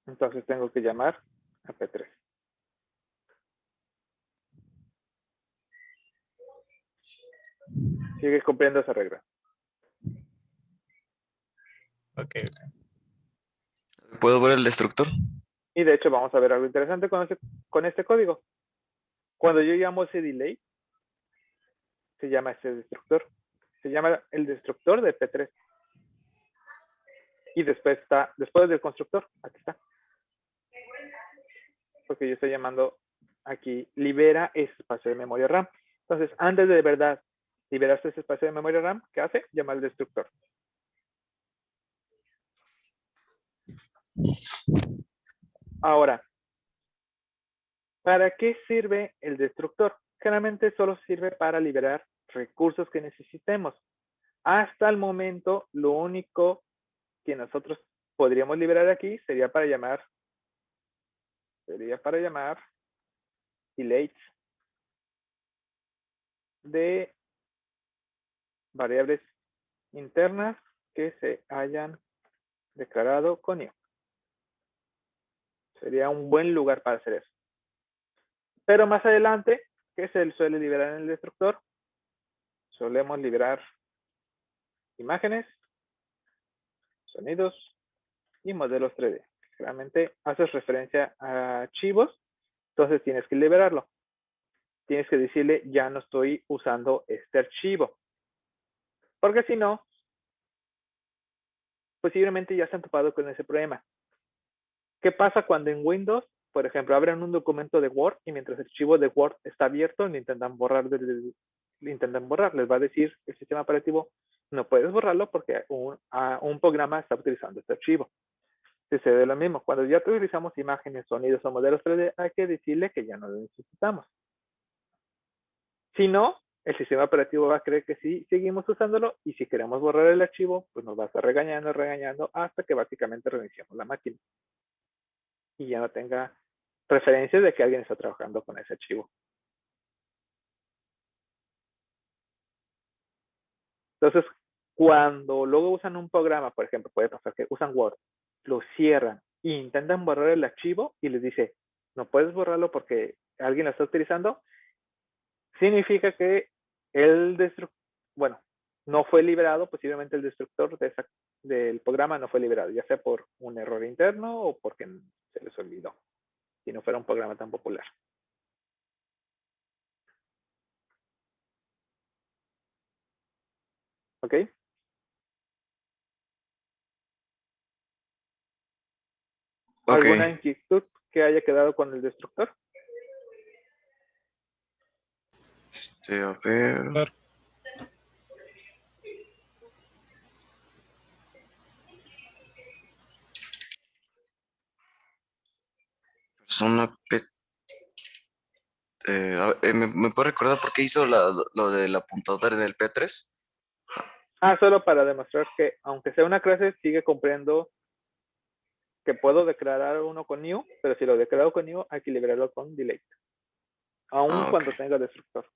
Entonces tengo que llamar a P3. Sigue cumpliendo esa regla. Ok. ¿Puedo ver el destructor? Y de hecho vamos a ver algo interesante con este código. Cuando yo llamo ese delay, se llama ese destructor. Se llama el destructor de P3. Y después del constructor, aquí está. Porque yo estoy llamando aquí, libera ese espacio de memoria RAM. Entonces, antes de verdad liberarse ese espacio de memoria RAM, ¿qué hace? Llama al destructor. Ahora, ¿para qué sirve el destructor? Generalmente solo sirve para liberar recursos que necesitemos. Hasta el momento, lo único que nosotros podríamos liberar aquí sería para llamar delays de variables internas que se hayan declarado con new. Sería un buen lugar para hacer eso. Pero más adelante, ¿qué se suele liberar en el destructor? Solemos liberar imágenes, sonidos y modelos 3D. Realmente haces referencia a archivos, entonces tienes que liberarlo. Tienes que decirle, ya no estoy usando este archivo. Porque si no, posiblemente ya se han topado con ese problema. ¿Qué pasa cuando en Windows, por ejemplo, abren un documento de Word y mientras el archivo de Word está abierto, le intentan borrar? Les va a decir el sistema operativo, no puedes borrarlo porque un programa está utilizando este archivo. sucede lo mismo. Cuando ya utilizamos imágenes, sonidos o modelos 3D, hay que decirle que ya no lo necesitamos. Si no, el sistema operativo va a creer que sí seguimos usándolo, y si queremos borrar el archivo, pues nos va a estar regañando hasta que básicamente reiniciamos la máquina y ya no tenga referencias de que alguien está trabajando con ese archivo. Entonces, cuando luego usan un programa, por ejemplo, puede pasar que usan Word, lo cierran e intentan borrar el archivo y les dice, no puedes borrarlo porque alguien lo está utilizando, significa que el destructor, bueno, no fue liberado, posiblemente el destructor del programa no fue liberado, ya sea por un error interno o porque se les olvidó, si no fuera un programa tan popular. ¿Ok? ¿Alguna inquietud que haya quedado con el destructor? A ver. Persona ¿me puede recordar por qué hizo lo del apuntador en el P3? Solo para demostrar que aunque sea una clase, sigue cumpliendo que puedo declarar uno con new, pero si lo declaro con new, hay que liberarlo con delete. Aún cuando tenga destructor.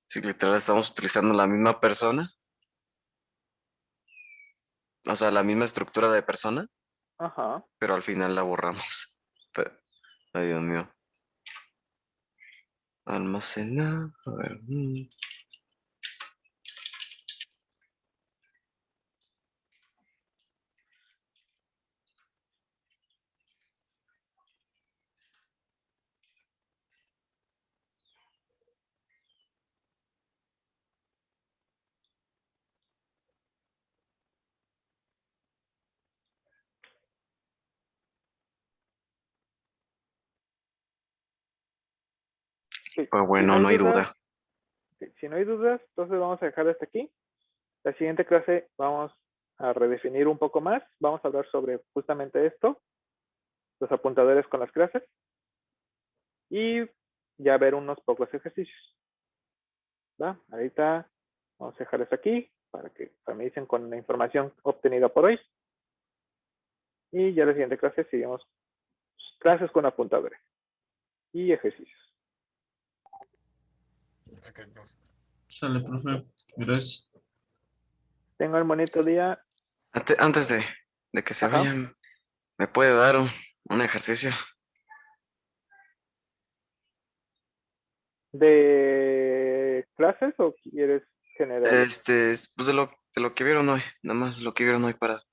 Si literal estamos utilizando la misma persona. O sea, la misma estructura de persona. Ajá. Pero al final la borramos. Ay, Dios mío. Almacenar. A ver. Sí. Pues bueno, no hay duda. Si no hay dudas, entonces vamos a dejar hasta aquí. La siguiente clase vamos a redefinir un poco más. Vamos a hablar sobre justamente esto, los apuntadores con las clases, y ya ver unos pocos ejercicios. ¿Va? Ahorita vamos a dejar esto aquí para que familiaricen con la información obtenida por hoy. Y ya la siguiente clase seguimos clases con apuntadores y ejercicios. Ok, profe. Sale, profe. Gracias. Tengan un bonito día. Antes de que se vayan, ¿me puede dar un ejercicio? ¿De clases o quieres general? Pues de lo que vieron hoy, nada más lo que vieron hoy para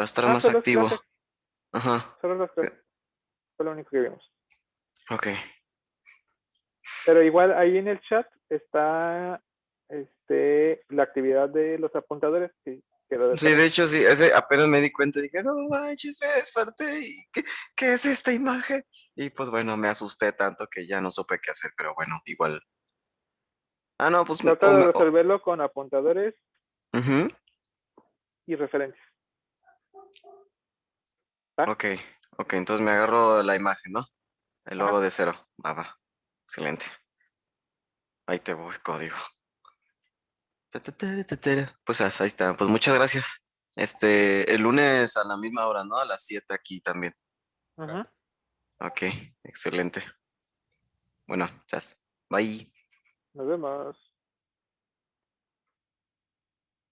estar más solo activo. clases. Ajá. Solo las clases. Fue lo único que vimos. Ok. Pero igual ahí en el chat está la actividad de los apuntadores que quedó de Sí, de hecho, sí, ese apenas me di cuenta, dije, no manches, me desperté, y ¿qué es esta imagen? Y pues bueno, me asusté tanto que ya no supe qué hacer, pero bueno, igual. No, pues... Trata de resolverlo con apuntadores y referencias. Ok, entonces me agarro la imagen, ¿no? El logo de 0, va. Excelente. Ahí te voy, código. Pues ahí está, pues muchas gracias. El lunes a la misma hora, ¿no? A las 7 aquí también. Gracias. Ok, excelente. Bueno, chas. Bye. Nos vemos.